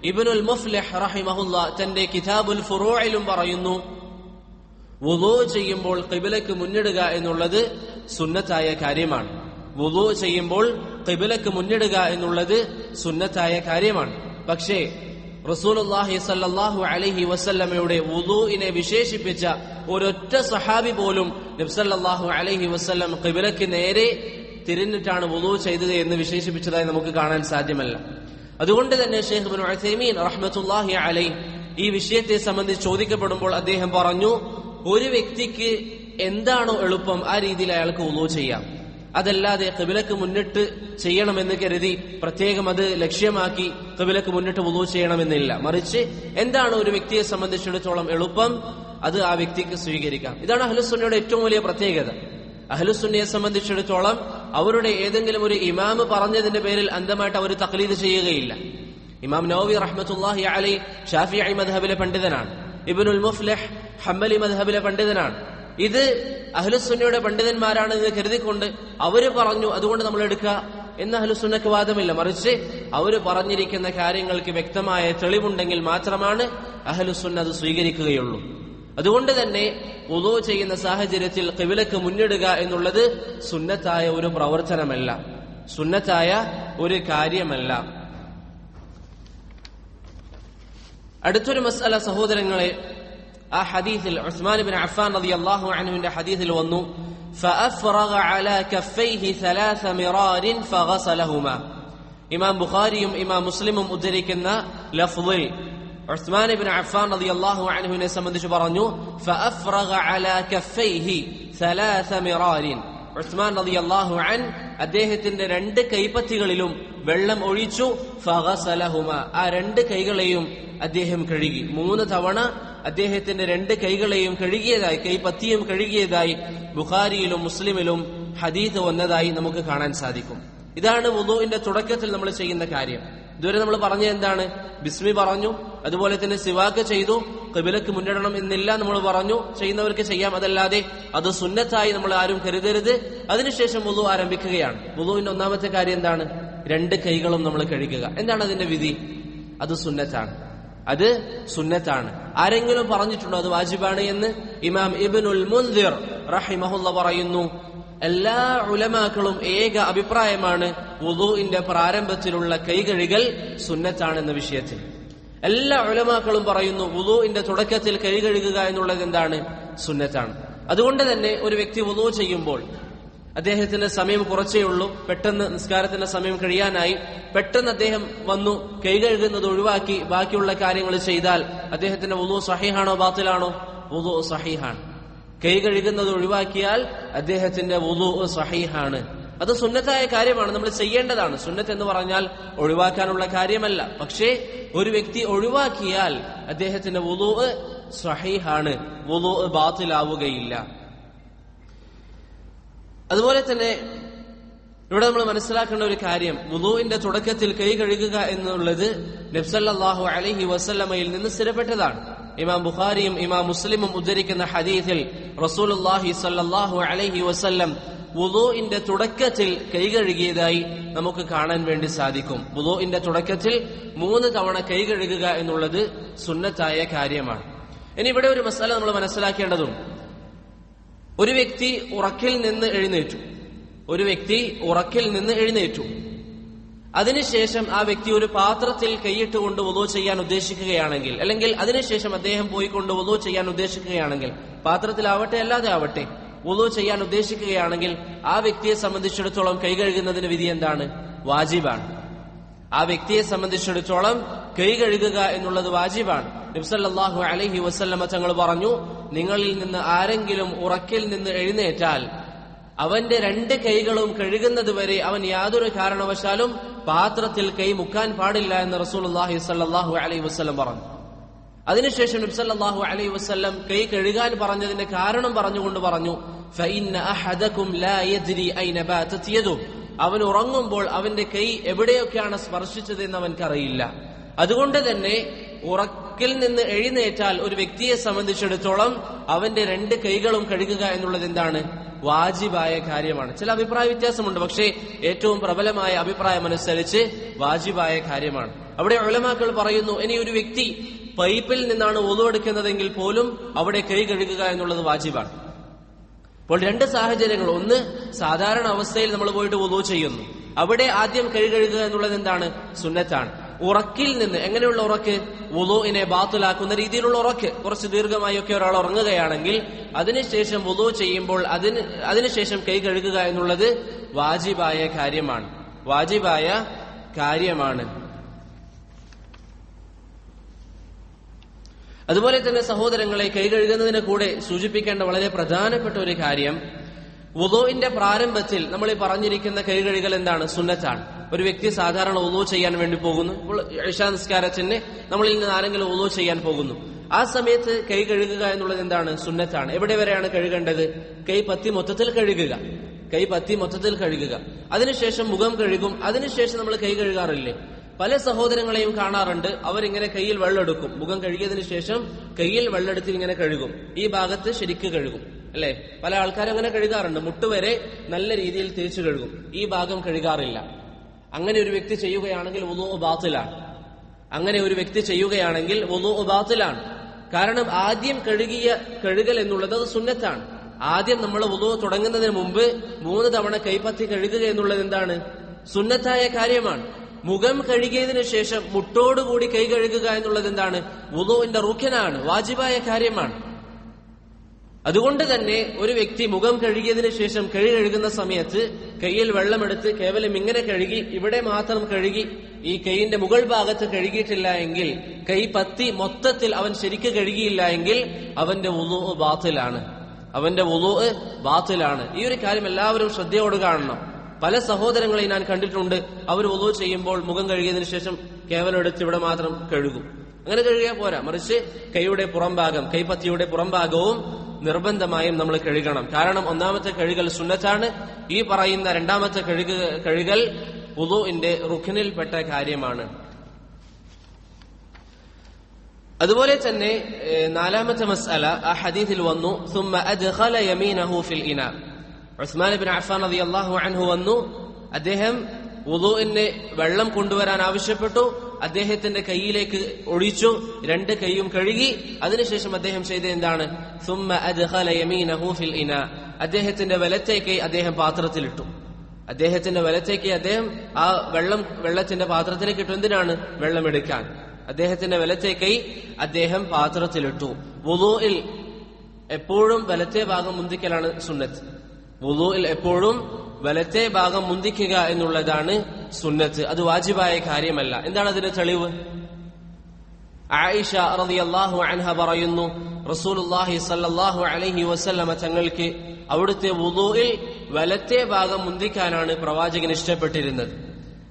ഇബ്നുൽ മുഫ്ലിഹ് റഹിമഹുല്ലാ തന്റെ കിതാബുൽ ഫുറൂഇലും പറയുന്നു, വുളൂ ചെയ്യുമ്പോൾ ഖിബ്ലക്ക് മുന്നിടുക എന്നുള്ളത് സുന്നത്തായ കാര്യമാണ്. വുളൂ ചെയ്യുമ്പോൾ ഖിബ്ലക്ക് മുന്നിടുക എന്നുള്ളത് സുന്നത്തായ കാര്യമാണ്. പക്ഷേ റസൂലുള്ളാഹി സ്വല്ലല്ലാഹു അലൈഹി വസല്ലമയുടെ വുളൂഇനെ വിശേഷിപ്പിച്ച ഒരൊറ്റ സഹാബി പോലും നബി സല്ലല്ലാഹു അലൈഹി വസല്ലം ഖിബ്ലക്ക് നേരെ തിരിഞ്ഞിട്ടാണ് വുളൂ ചെയ്തത് എന്ന് വിശേഷിപ്പിച്ചതായി നമുക്ക് കാണാൻ സാധ്യമല്ല. അതുകൊണ്ട് തന്നെ ശൈഖ് ഇബ്നു ഉസൈമീൻ റഹ്മത്തുള്ളാഹി അലൈഹി ഈ വിഷയത്തെ സംബന്ധിച്ച് ചോദിക്കപ്പെടുമ്പോൾ അദ്ദേഹം പറഞ്ഞു, ഒരു വ്യക്തിക്ക് എന്താണോ എളുപ്പം ആ രീതിയിൽ അയാൾക്ക് വുളൂ ചെയ്യാം. അതല്ലാതെ ഖിബ്ലക്ക് മുന്നിട്ട് ചെയ്യണമെന്ന് കരുതി പ്രത്യേകം അത് ലക്ഷ്യമാക്കി ഖിബ്ലക്ക് മുന്നിട്ട് വുളൂ ചെയ്യണമെന്നില്ല. മറിച്ച് എന്താണ് ഒരു വ്യക്തിയെ സംബന്ധിച്ചിടത്തോളം എളുപ്പം അത് ആ വ്യക്തിക്ക് സ്വീകരിക്കാം. ഇതാണ് അഹ്ലുസുന്നയുടെ ഏറ്റവും വലിയ പ്രത്യേകത. അഹ്ലുസുന്നയെ സംബന്ധിച്ചിടത്തോളം അവരുടെ ഏതെങ്കിലും ഒരു ഇമാമ് പറഞ്ഞതിന്റെ പേരിൽ അന്ധമായിട്ട് അവർ തഖ്ലീദ് ചെയ്യുകയില്ല. ഇമാം നവവി റഹ്മത്തുള്ളാഹി അലൈഹി ഷാഫിഈ മദ്ഹബിലെ പണ്ഡിതനാണ്. ഇബ്നുൽ മുഫ്ലിഹ് ഹംബലി മദ്ഹബിലെ പണ്ഡിതനാണ്. ഇത് അഹ്ലുസുന്നയുടെ പണ്ഡിതന്മാരാണ് എന്ന് കരുതിക്കൊണ്ട് അവര് പറഞ്ഞു അതുകൊണ്ട് നമ്മൾ എടുക്കുക എന്ന് അഹ്ലുസുന്നക്ക് വാദമില്ല. മറിച്ച് അവര് പറഞ്ഞിരിക്കുന്ന കാര്യങ്ങൾക്ക് വ്യക്തമായ തെളിവുണ്ടെങ്കിൽ മാത്രമാണ് അഹ്ലുസുന്ന അത് സ്വീകരിക്കുകയുള്ളൂ. അതുകൊണ്ട് തന്നെ വുളൂ ചെയ്യുന്ന സാഹചര്യത്തിൽ ഖിബ്ലക്ക് മുന്നിടുക എന്നുള്ളത് സുന്നത്തായ ഒരു പ്രവർത്തനമല്ല, സുന്നത്തായ ഒരു കാര്യമല്ല. അടുത്തൊരു മസ്അല സഹോദരങ്ങളെ, ആ ഹദീസിൽ ഉസ്മാൻ ഇബ്നു അഫ്ഫാൻ റളിയല്ലാഹു അൻഹുവിന്റെ ഹദീസിൽ വന്നു, ഫഅഫ്റഗ അലാ കഫൈഹി 3 മിറാരിൻ ഫഗസലഹുമാ. ഇമാം ബുഖാരിയും ഇമാം മുസ്ലിമും ഉദ്ധരിക്കുന്ന ലഫ്ളിൽ ഉസ്മാൻ ഇബ്നു അഫ്ഫാൻ റളിയല്ലാഹു അൻഹുവിനെ സംബന്ധിച്ച് പറഞ്ഞു, ഫഅഫ്റഗ അലാ കഫൈഹി 3 മിറാരിൻ. ഉസ്മാൻ റളിയല്ലാഹു അൻ അദ്ദേഹത്തിന്റെ 2 കൈപ്പത്തികളിലും വെള്ളം ഒഴിച്ചു. ഫഗസലഹുമാ, ആ 2 കൈകളെയും അദ്ദേഹം കഴുകി. 3 തവണ അദ്ദേഹത്തിന്റെ 2 കൈകളെയും കഴുകിയതായി, കൈപ്പത്തിയും കഴുകിയതായി ബുഖാരിയിലും മുസ്ലിമിലും ഹദീസ് വന്നതായി നമുക്ക് കാണാൻ സാധിക്കും. ഇതാണ് വുളൂഇന്റെ തുടക്കത്തിൽ നമ്മൾ ചെയ്യുന്ന കാര്യം. ഇതുവരെ നമ്മൾ പറഞ്ഞ എന്താണ്? ബിസ്മി പറഞ്ഞു, അതുപോലെ തന്നെ സിവാക്ക് ചെയ്തു, ഖിബ്ലക്ക് മുന്നിടണം എന്നില്ല നമ്മൾ പറഞ്ഞു. ചെയ്യുന്നവർക്ക് ചെയ്യാം, അതല്ലാതെ അത് സുന്നത്തായി നമ്മൾ ആരും കരുതരുത്. അതിനുശേഷം വുളൂ ആരംഭിക്കുകയാണ്. വുളൂഇന്റെ ഒന്നാമത്തെ കാര്യം എന്താണ്? 2 കൈകളും നമ്മൾ കഴുകുക. എന്താണ് അതിന്റെ വിധി? അത് സുന്നത്താണ്, അത് സുന്നത്താണ്. ആരെങ്കിലും പറഞ്ഞിട്ടുണ്ടോ അത് വാജിബാണ് എന്ന്? ഇമാം ഇബ്നുൽ മുൻദിർ റഹിമഹുല്ല പറയുന്നു, എല്ലാ ഉലമാക്കളും ഏക അഭിപ്രായമാണ് വുളൂഇന്റെ പ്രാരംഭത്തിലുള്ള കൈകഴുകൽ സുന്നത്താണെന്ന വിഷയത്തിൽ. എല്ലാ ഉലമാക്കളും പറയുന്നു വുളൂഇന്റെ തുടക്കത്തിൽ കൈകഴുകുക എന്നുള്ളത് എന്താണ്? സുന്നത്താണ്. അതുകൊണ്ട് തന്നെ ഒരു വ്യക്തി വുളൂ ചെയ്യുമ്പോൾ അദ്ദേഹത്തിന്റെ സമയം കുറച്ചേ ഉള്ളൂ, പെട്ടെന്ന് നിസ്കാരത്തിന്റെ സമയം കഴിയാനായി, പെട്ടെന്ന് അദ്ദേഹം വന്നു കൈ കഴുകുന്നത് ഒഴിവാക്കി ബാക്കിയുള്ള കാര്യങ്ങൾ ചെയ്താൽ അദ്ദേഹത്തിന്റെ വുളൂ സഹീഹാണോ ബാത്തിലാണോ? വുളൂ സഹീഹാണ്. കൈ കഴുകുന്നത് ഒഴിവാക്കിയാൽ അദ്ദേഹത്തിന്റെ വുളൂ സഹീഹാണ്. അത് സുന്നത്തായ കാര്യമാണ്, നമ്മൾ ചെയ്യേണ്ടതാണ്. സുന്നത്ത് എന്ന് പറഞ്ഞാൽ ഒഴിവാക്കാനുള്ള കാര്യമല്ല. പക്ഷേ ഒരു വ്യക്തി ഒഴിവാക്കിയാൽ അദ്ദേഹത്തിന്റെ വുളൂ സഹീഹാണ്, വുളൂ ബാത്തിലാവുകയില്ല. അതുപോലെ തന്നെ ഇവിടെ നമ്മൾ മനസ്സിലാക്കേണ്ട ഒരു കാര്യം, വുളൂഇന്റെ തുടക്കത്തിൽ കൈ കഴുകുക എന്നുള്ളത് നബി സല്ലല്ലാഹു അലൈഹി വസല്ലമയിൽ നിന്ന് സ്ഥിരപ്പെട്ടതാണ്. ഇമാം ബുഖാരിയും ഇമാം മുസ്ലിമും ഉദ്ധരിക്കുന്ന ഹദീസിൽ റസൂലുള്ളാഹി സല്ലല്ലാഹു അലൈഹി വസല്ലം വുളൂഇന്റെ തുടക്കത്തിൽ കൈ കഴുകിയതായി നമുക്ക് കാണാൻ വേണ്ടി സാധിക്കും. വുളൂഇന്റെ തുടക്കത്തിൽ 3 തവണ കൈ കഴുകുക എന്നുള്ളത് സുന്നത്തായ കാര്യമാണ്. ഇനി ഇവിടെ ഒരു മസല നമ്മൾ മനസ്സിലാക്കേണ്ടതുണ്ട്. ഒരു വ്യക്തി ഉറക്കിൽ നിന്ന് എഴുന്നേറ്റു. അതിനുശേഷം ആ വ്യക്തി ഒരു പാത്രത്തിൽ കൈയിട്ടുകൊണ്ട് വുളൂ ചെയ്യാൻ ഉദ്ദേശിക്കുകയാണെങ്കിൽ, അല്ലെങ്കിൽ അതിനുശേഷം അദ്ദേഹം പോയിക്കൊണ്ട് വുളൂ ചെയ്യാൻ ഉദ്ദേശിക്കുകയാണെങ്കിൽ, പാത്രത്തിലാവട്ടെ അല്ലാതെ ആവട്ടെ, വുളൂ ചെയ്യാൻ ഉദ്ദേശിക്കുകയാണെങ്കിൽ ആ വ്യക്തിയെ സംബന്ധിച്ചിടത്തോളം കൈ കഴുകുന്നതിന് വിധി എന്താണ്? വാജിബാണ്. ആ വ്യക്തിയെ സംബന്ധിച്ചിടത്തോളം കൈ കഴുകുക എന്നുള്ളത് വാജിബാണ്. നബി സല്ലല്ലാഹു അലൈഹി വസല്ലമ തങ്ങൾ പറഞ്ഞു, നിങ്ങളിൽ നിന്ന് ആരെങ്കിലും ഉറക്കിൽ നിന്ന് എഴുന്നേറ്റാൽ അവന്റെ 2 കൈകളും കഴുകുന്നത് വരെ അവൻ യാതൊരു കാരണവശാലും പാത്രത്തിൽ കൈ മുക്കാൻ പാടില്ല എന്ന് റസൂലുള്ളാഹി സ്വല്ലല്ലാഹു അലൈഹി വസല്ലം പറഞ്ഞു. അതിനുശേഷം നബി സല്ലല്ലാഹു അലൈഹി വസല്ലം കൈ കഴുകാൻ പറഞ്ഞതിന്റെ കാരണം പറഞ്ഞുകൊണ്ട് പറഞ്ഞു, ഫഇന്ന അഹദകും ലാ യദ്രി ഐന ബാതത് യദു. അവൻ ഉറങ്ങുമ്പോൾ അവന്റെ കൈ എവിടെയൊക്കെയാണ് സ്പർശിച്ചതെന്ന് അവൻക്കറിയില്ല. അതുകൊണ്ട് തന്നെ ഉറക്കിൽ നിന്ന് എഴുന്നേറ്റാൽ ഒരു വ്യക്തിയെ സംബന്ധിച്ചിടത്തോളം അവന്റെ 2 കൈകളും കഴുകുക എന്നുള്ളത് എന്താണ്? വാജിബായ കാര്യമാണ്. ചില അഭിപ്രായ വ്യത്യാസമുണ്ട്, പക്ഷേ ഏറ്റവും പ്രബലമായ അഭിപ്രായം അനുസരിച്ച് വാജിബായ കാര്യമാണ്. അവിടെ ഉലമാക്കൾ പറയുന്നു, ഇനി ഒരു വ്യക്തി പൈപ്പിൽ നിന്നാണ് വുളു എടുക്കുന്നതെങ്കിൽ പോലും അവിടെ കൈ കഴുകുക എന്നുള്ളത് വാജിബാണ്. അപ്പോൾ 2 സാഹചര്യങ്ങൾ. ഒന്ന്, സാധാരണ അവസ്ഥയിൽ നമ്മൾ പോയിട്ട് വുളു ചെയ്യുന്നു, അവിടെ ആദ്യം കൈ കഴുകുക എന്നുള്ളത് എന്താണ്? സുന്നത്താണ്. ഉറക്കിൽ നിന്ന്, എങ്ങനെയുള്ള ഉറക്ക്? വുളുവിനെ ബാത്തുലാക്കുന്ന രീതിയിലുള്ള ഉറക്ക്. കുറച്ച് ദീർഘമായൊക്കെ ഒരാൾ ഉറങ്ങുകയാണെങ്കിൽ അതിനുശേഷം വുളു ചെയ്യുമ്പോൾ അതിനുശേഷം കൈ കഴുകുക എന്നുള്ളത് വാജിബായ കാര്യമാണ്. വാജിബായ കാര്യമാണ്. അതുപോലെ തന്നെ സഹോദരങ്ങളെ, കൈ കഴുകുന്നതിന് കൂടെ സൂചിപ്പിക്കേണ്ട വളരെ പ്രധാനപ്പെട്ട ഒരു കാര്യം, വുളുവിന്റെ പ്രാരംഭത്തിൽ നമ്മൾ ഈ പറഞ്ഞിരിക്കുന്ന കൈ കഴുകൽ എന്താണ്? സുന്നത്താണ്. ഒരു വ്യക്തി സാധാരണ വുളു ചെയ്യാൻ വേണ്ടി പോകുന്നു, ഇപ്പോൾ ഇശാ നിസ്കാരത്തിന് നമ്മളിൽ നിന്ന് ആരെങ്കിലും വുളു ചെയ്യാൻ പോകുന്നു, ആ സമയത്ത് കൈ കഴുകുക എന്നുള്ളത് എന്താണ്? സുന്നത്താണ്. എവിടെ വരെയാണ് കഴുകേണ്ടത്? കൈ പത്തി മൊത്തത്തിൽ കഴുകുക. കൈ പത്തി മൊത്തത്തിൽ കഴുകുക. അതിനുശേഷം മുഖം കഴുകും. അതിനുശേഷം നമ്മൾ കൈ കഴുകാറില്ലേ? പല സഹോദരങ്ങളെയും കാണാറുണ്ട്, അവരിങ്ങനെ കയ്യിൽ വെള്ളമെടുക്കും, മുഖം കഴുകിയതിനു ശേഷം കയ്യിൽ വെള്ളമെടുത്ത് ഇങ്ങനെ കഴുകും. ഈ ഭാഗത്ത് ശരിക്ക് കഴുകും, അല്ലെ? പല ആൾക്കാരും അങ്ങനെ കഴുകാറുണ്ട്, മുട്ടുവരെ നല്ല രീതിയിൽ തേച്ച് കഴുകും, ഈ ഭാഗം കഴുകാറില്ല. അങ്ങനെ ഒരു വ്യക്തി ചെയ്യുകയാണെങ്കിൽ വുളൂ ബാത്തിലാണ്. അങ്ങനെ ഒരു വ്യക്തി ചെയ്യുകയാണെങ്കിൽ വുളൂ ബാത്തിലാണ്. കാരണം ആദ്യം കഴുകൽ എന്നുള്ളത് അത് സുന്നത്താണ്. ആദ്യം നമ്മൾ വുളൂ തുടങ്ങുന്നതിന് മുമ്പ് 3 തവണ കൈപ്പത്തി കഴുകുക എന്നുള്ളത് എന്താണ്? സുന്നത്തായ കാര്യമാണ്. മുഖം കഴുകിയതിനു ശേഷം മുട്ടോടുകൂടി കൈ കഴുകുക എന്നുള്ളത് എന്താണ്? വുളുവിന്റെ റുക്നാണ്, വാജിബായ കാര്യമാണ്. അതുകൊണ്ട് തന്നെ ഒരു വ്യക്തി മുഖം കഴുകിയതിനു ശേഷം കൈ കഴുകുന്ന സമയത്ത് കൈയിൽ വെള്ളമെടുത്ത് കേവലം ഇങ്ങനെ കഴുകി, ഇവിടെ മാത്രം കഴുകി, ഈ കൈയിന്റെ മുകൾ ഭാഗത്ത് കഴുകിയിട്ടില്ല എങ്കിൽ, കൈ പത്തി മൊത്തത്തിൽ അവൻ ശരിക്ക് കഴുകിയില്ല എങ്കിൽ അവന്റെ വുളൂ ബാത്തിലാണ്. അവന്റെ വുളൂ ബാത്തിലാണ്. ഈ ഒരു കാര്യം എല്ലാവരും ശ്രദ്ധയോട് കാണണം. പല സഹോദരങ്ങളെ ഞാൻ കണ്ടിട്ടുണ്ട്, അവർ വുളൂ ചെയ്യുമ്പോൾ മുഖം കഴുകിയതിനു ശേഷം കേവലം എടുത്ത് ഇവിടെ മാത്രം കഴുകും. അങ്ങനെ കഴുകിയാൽ പോരാ, മറിച്ച് കൈയുടെ പുറംഭാഗം, കൈപ്പത്തിയുടെ പുറംഭാഗവും നിർബന്ധമായും നമ്മൾ കഴുകണം. കാരണം ഒന്നാമത്തെ കഴുകൽ സുന്നത്താണ്. ഈ പറയുന്ന രണ്ടാമത്തെ കഴുകൽ വുളൂഇന്റെ റുക്നിൽപ്പെട്ട കാര്യമാണ്. അതുപോലെ തന്നെ 4ാമത്തെ മസ്അല, ആ ഹദീസിൽ വന്നു, ثم أدخل يمينه في الإناء. ഉസ്മാൻ ഇബ്നു അഫ്ഫാൻ റളിയല്ലാഹു അൻഹു വന്നു, അദ്ദേഹം വുളൂഇന് വെള്ളം കൊണ്ടുവരാൻ ആവശ്യപ്പെട്ടു, അദ്ദേഹത്തിന്റെ കൈയിലേക്ക് ഒഴിച്ചു, 2 കൈയും കഴുകി. അതിനുശേഷം അദ്ദേഹം ചെയ്ത എന്താണ്? ثم أدخل يمينه في الإناء. അദ്ദേഹത്തിന്റെ വലത്തെ കൈ അദ്ദേഹം പാത്രത്തിലിട്ടു. അദ്ദേഹത്തിന്റെ വലത്തെ കൈ അദ്ദേഹം ആ വെള്ളത്തിന്റെ പാത്രത്തിലേക്ക് ഇട്ടു. എന്തിനാണ്? വെള്ളമെടുക്കാൻ. അദ്ദേഹത്തിന്റെ വലത്തെ കൈ അദ്ദേഹം പാത്രത്തിലിട്ടു. വുളൂഇൽ എപ്പോഴും വലത്തെ ഭാഗം മുന്തിക്കലാണ് സുന്നത്ത്. വുളൂഇൽ എപ്പോഴും വലത്തെ ഭാഗം മുന്തിക്കുക എന്നുള്ളതാണ് സുന്നത്ത്. അത് വാജിബായ കാര്യമല്ല. എന്താണ് അതിന്റെ തെളിവ്? ആയിഷ റളിയല്ലാഹു അൻഹ പറയുന്നു, റസൂലുള്ളാഹി സ്വല്ലല്ലാഹു അലൈഹി വസല്ലമ തങ്ങൾക്ക് അവിടുത്തെ വുളൂഇൽ വലത്തെ ഭാഗം മുന്തിക്കാനാണ് പ്രവാചകൻ ഇഷ്ടപ്പെട്ടിരുന്നത്.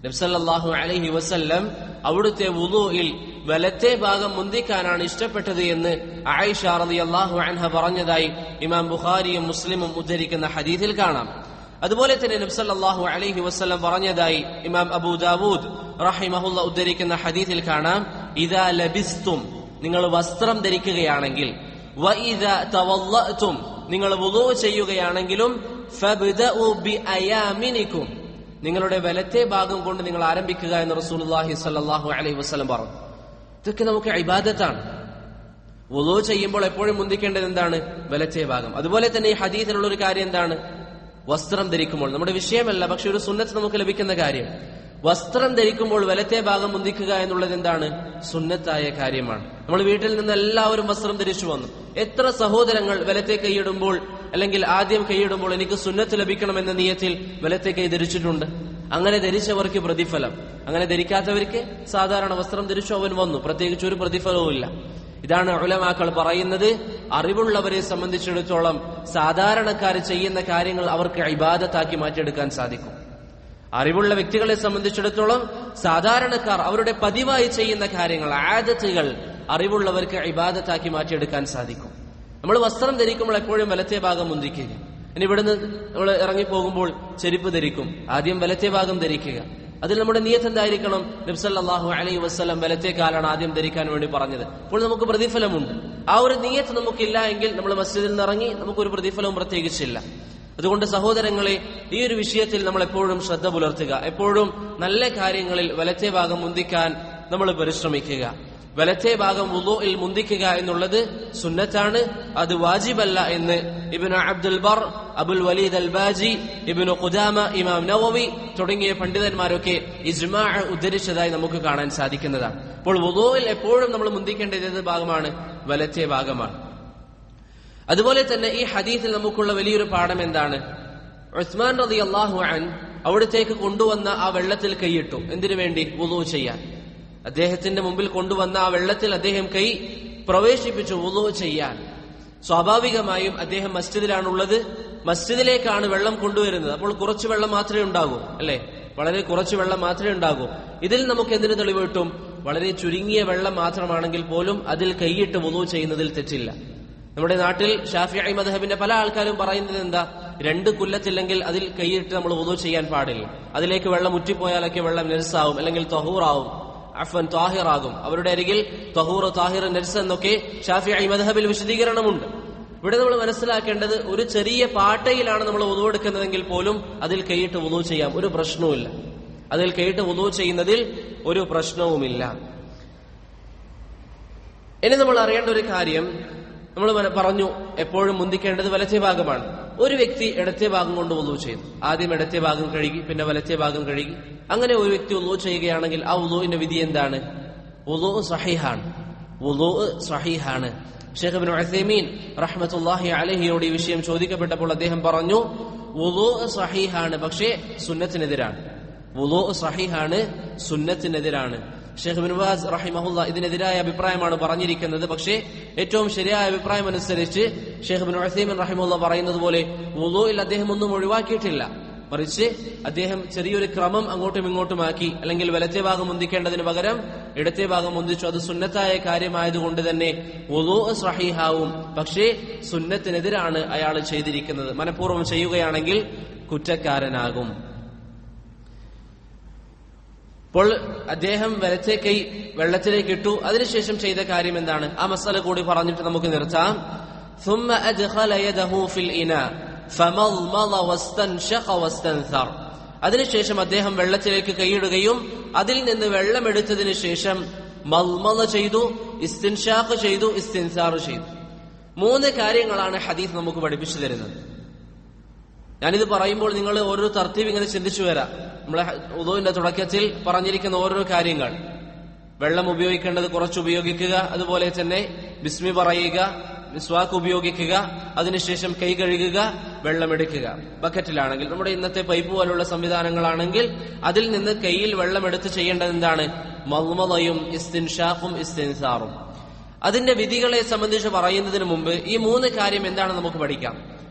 നബി സല്ലല്ലാഹു അലൈഹി വസല്ലം അവിടുത്തെ വുളൂഇൽ വലത്തെ ഭാഗം മുന്തിക്കാനാണ് ഇഷ്ടപ്പെട്ടത് എന്ന് ആയിഷ റളിയല്ലാഹു അൻഹ പറഞ്ഞതായി ഇമാം ബുഖാരിയും മുസ്ലിമും ഉദ്ധരിക്കുന്ന ഹദീസിൽ കാണാം. അതുപോലെ തന്നെ നബി സല്ലല്ലാഹു അലൈഹി വസല്ലം പറഞ്ഞതായി ഇമാം അബൂ ദാവൂദ് റഹിമഹുല്ല ഉദ്ധരിക്കുന്ന ഹദീസിൽ കാണാം, ഇദാ ലബിസ്തും, നിങ്ങൾ വസ്ത്രം ധരിക്കുകയാണെങ്കിൽ, വഇദാ തവല്ലഅതും, നിങ്ങൾ വുളൂ ചെയ്യുകയാണെങ്കിലും, ഫബ്ദഉ ബിഅയാമിനികും, നിങ്ങളുടെ വലത്തെ ഭാഗം കൊണ്ട് നിങ്ങൾ ആരംഭിക്കുക എന്ന് റസൂലുള്ളാഹി സ്വല്ലല്ലാഹു അലൈഹി വസല്ലം പറഞ്ഞു. ഇതൊക്കെ നമുക്ക് ഇബാദത്താണ്. വുളൂ ചെയ്യുമ്പോൾ എപ്പോഴും മുന്തിക്കേണ്ടത് എന്താണ്? വലത്തെ ഭാഗം. അതുപോലെ തന്നെ ഈ ഹദീസിലുള്ള ഒരു കാര്യം എന്താണ്? വസ്ത്രം ധരിക്കുമ്പോൾ, നമ്മുടെ വിഷയമല്ല, പക്ഷെ ഒരു സുന്നത്ത് നമുക്ക് ലഭിക്കുന്ന കാര്യം, വസ്ത്രം ധരിക്കുമ്പോൾ വലത്തെ ഭാഗം മുന്തിക്കുക എന്നുള്ളത് എന്താണ്? സുന്നത്തായ കാര്യമാണ്. നമ്മൾ വീട്ടിൽ നിന്ന് എല്ലാവരും വസ്ത്രം ധരിച്ചു വന്നു. എത്ര സഹോദരങ്ങൾ വലത്തെ കൈയിടുമ്പോൾ, അല്ലെങ്കിൽ ആദ്യം കൈയിടുമ്പോൾ എനിക്ക് സുന്നത്ത് ലഭിക്കണമെന്ന നിയത്തിൽ വലത്തെ കൈ ധരിച്ചിട്ടുണ്ട്. അങ്ങനെ ധരിച്ചവർക്ക് പ്രതിഫലം, അങ്ങനെ ധരിക്കാത്തവർക്ക് സാധാരണ വസ്ത്രം ധരിച്ചു അവൻ വന്നു, പ്രത്യേകിച്ച് ഒരു പ്രതിഫലവും ഇല്ല. ഇതാണ് ഉലമാക്കൾ പറയുന്നത്, അറിവുള്ളവരെ സംബന്ധിച്ചിടത്തോളം സാധാരണക്കാർ ചെയ്യുന്ന കാര്യങ്ങൾ അവർക്ക് ഇബാദത്താക്കി മാറ്റിയെടുക്കാൻ സാധിക്കും. അറിവുള്ള വ്യക്തികളെ സംബന്ധിച്ചിടത്തോളം സാധാരണക്കാർ അവരുടെ പതിവായി ചെയ്യുന്ന കാര്യങ്ങൾ, ആദത്തുകൾ അറിവുള്ളവർക്ക് ഇബാദത്താക്കി മാറ്റിയെടുക്കാൻ സാധിക്കും. നമ്മൾ വസ്ത്രം ധരിക്കുമ്പോൾ എപ്പോഴും വലത്തെ ഭാഗം മുന്തിക്കുക. ഇനി ഇവിടുന്ന് നമ്മൾ ഇറങ്ങിപ്പോകുമ്പോൾ ചെരുപ്പ് ധരിക്കും, ആദ്യം വലത്തെ ഭാഗം ധരിക്കുക. അതിൽ നമ്മുടെ നിയ്യത്ത് എന്തായിരിക്കണം? നബി സല്ലല്ലാഹു അലൈഹി വസല്ലം വലത്തെ കാലാണ് ആദ്യം ധരിക്കാൻ വേണ്ടി പറഞ്ഞത്. അപ്പോൾ നമുക്ക് പ്രതിഫലമുണ്ട്. ആ ഒരു നിയ്യത്ത് നമുക്കില്ല എങ്കിൽ നമ്മൾ മസ്ജിദിൽ നിന്ന് ഇറങ്ങി നമുക്കൊരു പ്രതിഫലവും പ്രത്യേകിച്ചില്ല. അതുകൊണ്ട് സഹോദരങ്ങളെ, ഈ ഒരു വിഷയത്തിൽ നമ്മൾ എപ്പോഴും ശ്രദ്ധ പുലർത്തുക. എപ്പോഴും നല്ല കാര്യങ്ങളിൽ വലത്തെ ഭാഗം മുന്തിക്കാൻ നമ്മൾ പരിശ്രമിക്കുക. വലത്തെ ഭാഗം വുളൂഇൽ മുന്തിക്കുക എന്നുള്ളത് സുന്നത്താണ്, അത് വാജിബല്ല എന്ന് ഇബ്നു അബ്ദുൽ ബർ, അബുൽ വലീദ് അൽ ബാജി, ഇബ്നു ഖുദാമ, ഇമാം നവവി തുടങ്ങിയ പണ്ഡിതന്മാരൊക്കെ ഇജ്മാഅ് ഉദ്ധരിച്ചതായി നമുക്ക് കാണാൻ സാധിക്കുന്നതാണ്. അപ്പോൾ വുളൂഇൽ എപ്പോഴും നമ്മൾ മുന്തിക്കേണ്ടത് ഏത് ഭാഗമാണ്? വലത്തെ ഭാഗമാണ്. അതുപോലെ തന്നെ ഈ ഹദീസിൽ നമുക്കുള്ള വലിയൊരു പാഠം എന്താണ്? ഉസ്മാൻ റളിയല്ലാഹു അൻഹു അവിടത്തേക്ക് കൊണ്ടുവന്ന ആ വെള്ളത്തിൽ കൈയിട്ടു. എന്തിനു വേണ്ടി? വുളൂ ചെയ്യാൻ. അദ്ദേഹത്തിന്റെ മുമ്പിൽ കൊണ്ടുവന്ന ആ വെള്ളത്തിൽ അദ്ദേഹം കൈ പ്രവേശിപ്പിച്ചു വുളൂ ചെയ്യാൻ. സ്വാഭാവികമായും അദ്ദേഹം മസ്ജിദിലാണുള്ളത്, മസ്ജിദിലേക്കാണ് വെള്ളം കൊണ്ടുവരുന്നത്. അപ്പോൾ കുറച്ച് വെള്ളം മാത്രമേ ഉണ്ടാകൂ, അല്ലെ? വളരെ കുറച്ച് വെള്ളം മാത്രമേ ഉണ്ടാകൂ. ഇതിൽ നമുക്ക് എന്തിനു തെളിവ് കിട്ടും? വളരെ ചുരുങ്ങിയ വെള്ളം മാത്രമാണെങ്കിൽ പോലും അതിൽ കൈയിട്ട് വുളൂ ചെയ്യുന്നതിൽ തെറ്റില്ല. നമ്മുടെ നാട്ടിൽ ഷാഫിഈ മദ്ഹബിന്റെ പല ആൾക്കാരും പറയുന്നത് എന്താ? 2 കുല്ലത്തില്ലെങ്കിൽ അതിൽ കൈയിട്ട് നമ്മൾ വുളൂ ചെയ്യാൻ പാടില്ല. അതിലേക്ക് വെള്ളം ഉറ്റിപ്പോയാലൊക്കെ വെള്ളം നജസാവും, അല്ലെങ്കിൽ തഹൂറാവും, താഹിറാകും. അവരുടെ അരികിൽ തഹൂർ, താഹിർ, നജസ് എന്നൊക്കെ ഷാഫിഈ മദ്ഹബിൽ വിശദീകരണമുണ്ട്. ഇവിടെ നമ്മൾ മനസ്സിലാക്കേണ്ടത്, ഒരു ചെറിയ പാട്ടയിലാണ് നമ്മൾ വുളൂ എടുക്കുന്നതെങ്കിൽ പോലും അതിൽ കൈയിട്ട് വുളൂ ചെയ്യാം, ഒരു പ്രശ്നവുമില്ല. അതിൽ കൈയിട്ട് വുളൂ ചെയ്യുന്നതിൽ ഒരു പ്രശ്നവുമില്ല. ഇനി നമ്മൾ അറിയേണ്ട ഒരു കാര്യം, നമ്മൾ പറഞ്ഞു എപ്പോഴും മുന്തിക്കേണ്ടത് വലത്തെ ഭാഗമാണ്. ഒരു വ്യക്തി ഇടത്തെ ഭാഗം കൊണ്ട് വുളൂ ചെയ്തു. ആദ്യം ഇടത്തെ ഭാഗം കഴുകി, പിന്നെ വലത്തെ ഭാഗം കഴുകി. അങ്ങനെ ഒരു വ്യക്തി വുളൂ ചെയ്യുകയാണെങ്കിൽ ആ വുളൂവിന്റെ വിധി എന്താണ്? വുളൂ സഹീഹാണ്. വുളൂ സഹീഹാണ്. ശൈഖ് ഇബ്നു ഉസൈമീൻ റഹ്മത്തുള്ളാഹി അലൈഹിയോട് ഈ വിഷയം ചോദിക്കപ്പെട്ടപ്പോൾ അദ്ദേഹം പറഞ്ഞു, വുളൂ സഹീഹാണ്, പക്ഷേ സുന്നത്തിനെതിരാണ്. വുളൂ സഹീഹാണ്, സുന്നത്തിനെതിരാണ്. ശൈഖ് ഇബ്നു ബാസ് റഹിമഹുല്ലാ ഇതിനെതിരായ അഭിപ്രായമാണ് പറഞ്ഞിരിക്കുന്നത്. പക്ഷേ ഏറ്റവും ശരിയായ അഭിപ്രായം അനുസരിച്ച് ശൈഖ് ഇബ്നു ഉസൈമീൻ റഹിമഹുല്ലാ പറയുന്നത് പോലെ വുളൂഇൽ അദ്ദേഹം ഒന്നും ഒഴിവാക്കിയിട്ടില്ല. മറിച്ച് അദ്ദേഹം ചെറിയൊരു ക്രമം അങ്ങോട്ടും ഇങ്ങോട്ടുമാക്കി. അല്ലെങ്കിൽ വലത്തെ ഭാഗം മുന്തിക്കേണ്ടതിന് പകരം ഇടത്തെ ഭാഗം മുന്തിച്ചു. അത് സുന്നത്തായ കാര്യമായതുകൊണ്ട് തന്നെ വുളൂ സഹീഹാവും. പക്ഷേ സുന്നത്തിനെതിരാണ് അയാൾ ചെയ്തിരിക്കുന്നത്. മനഃപൂർവ്വം ചെയ്യുകയാണെങ്കിൽ കുറ്റക്കാരനാകും. അപ്പോൾ അദ്ദേഹം വലത്തെ കൈ വെള്ളത്തിലേക്ക് ഇട്ടു. അതിനുശേഷം ചെയ്ത കാര്യം എന്താണ്? ആ മസല കൂടി പറഞ്ഞിട്ട് നമുക്ക് നിർത്താം. ثم أدخل يده في الإناء فمضمض واستنشق واستنثر. അതിനുശേഷം അദ്ദേഹം വെള്ളത്തിലേക്ക് കൈയിടുകയും അതിൽ നിന്ന് വെള്ളം എടുത്തതിന് ശേഷം മൽമള ചെയ്തു, ഇസ്തിൻഷാഖ് ചെയ്തു, ഇസ്തിൻസാർ ചെയ്തു. 3 കാര്യങ്ങളാണ് ഹദീസ് നമുക്ക് പഠിപ്പിച്ചു തരുന്നത്. ഞാനിത് പറയുമ്പോൾ നിങ്ങൾ ഓരോ തർത്തീബ് ഇങ്ങനെ ചിന്തിച്ചു വരാം. നമ്മളെ വുളൂഇന്റെ തുടക്കത്തിൽ പറഞ്ഞിരിക്കുന്ന ഓരോ കാര്യങ്ങൾ, വെള്ളം ഉപയോഗിക്കേണ്ടത് കുറച്ച് ഉപയോഗിക്കുക, അതുപോലെ തന്നെ ബിസ്മി പറയുക, മിസ്വാക്ക് ഉപയോഗിക്കുക, അതിനുശേഷം കൈ കഴുകുക, വെള്ളമെടുക്കുക. ബക്കറ്റിലാണെങ്കിൽ, നമ്മുടെ ഇന്നത്തെ പൈപ്പ് പോലുള്ള സംവിധാനങ്ങളാണെങ്കിൽ അതിൽ നിന്ന് കൈയിൽ വെള്ളമെടുത്ത് ചെയ്യേണ്ടത് എന്താണ്? മൽമളയും ഇസ്തിൻഷാഖും ഇസ്തിൻസാറും. അതിന്റെ വിധികളെ സംബന്ധിച്ച് പറയുന്നതിന് മുമ്പ് ഈ 3 കാര്യം എന്താണ് നമുക്ക് പഠിക്കാം.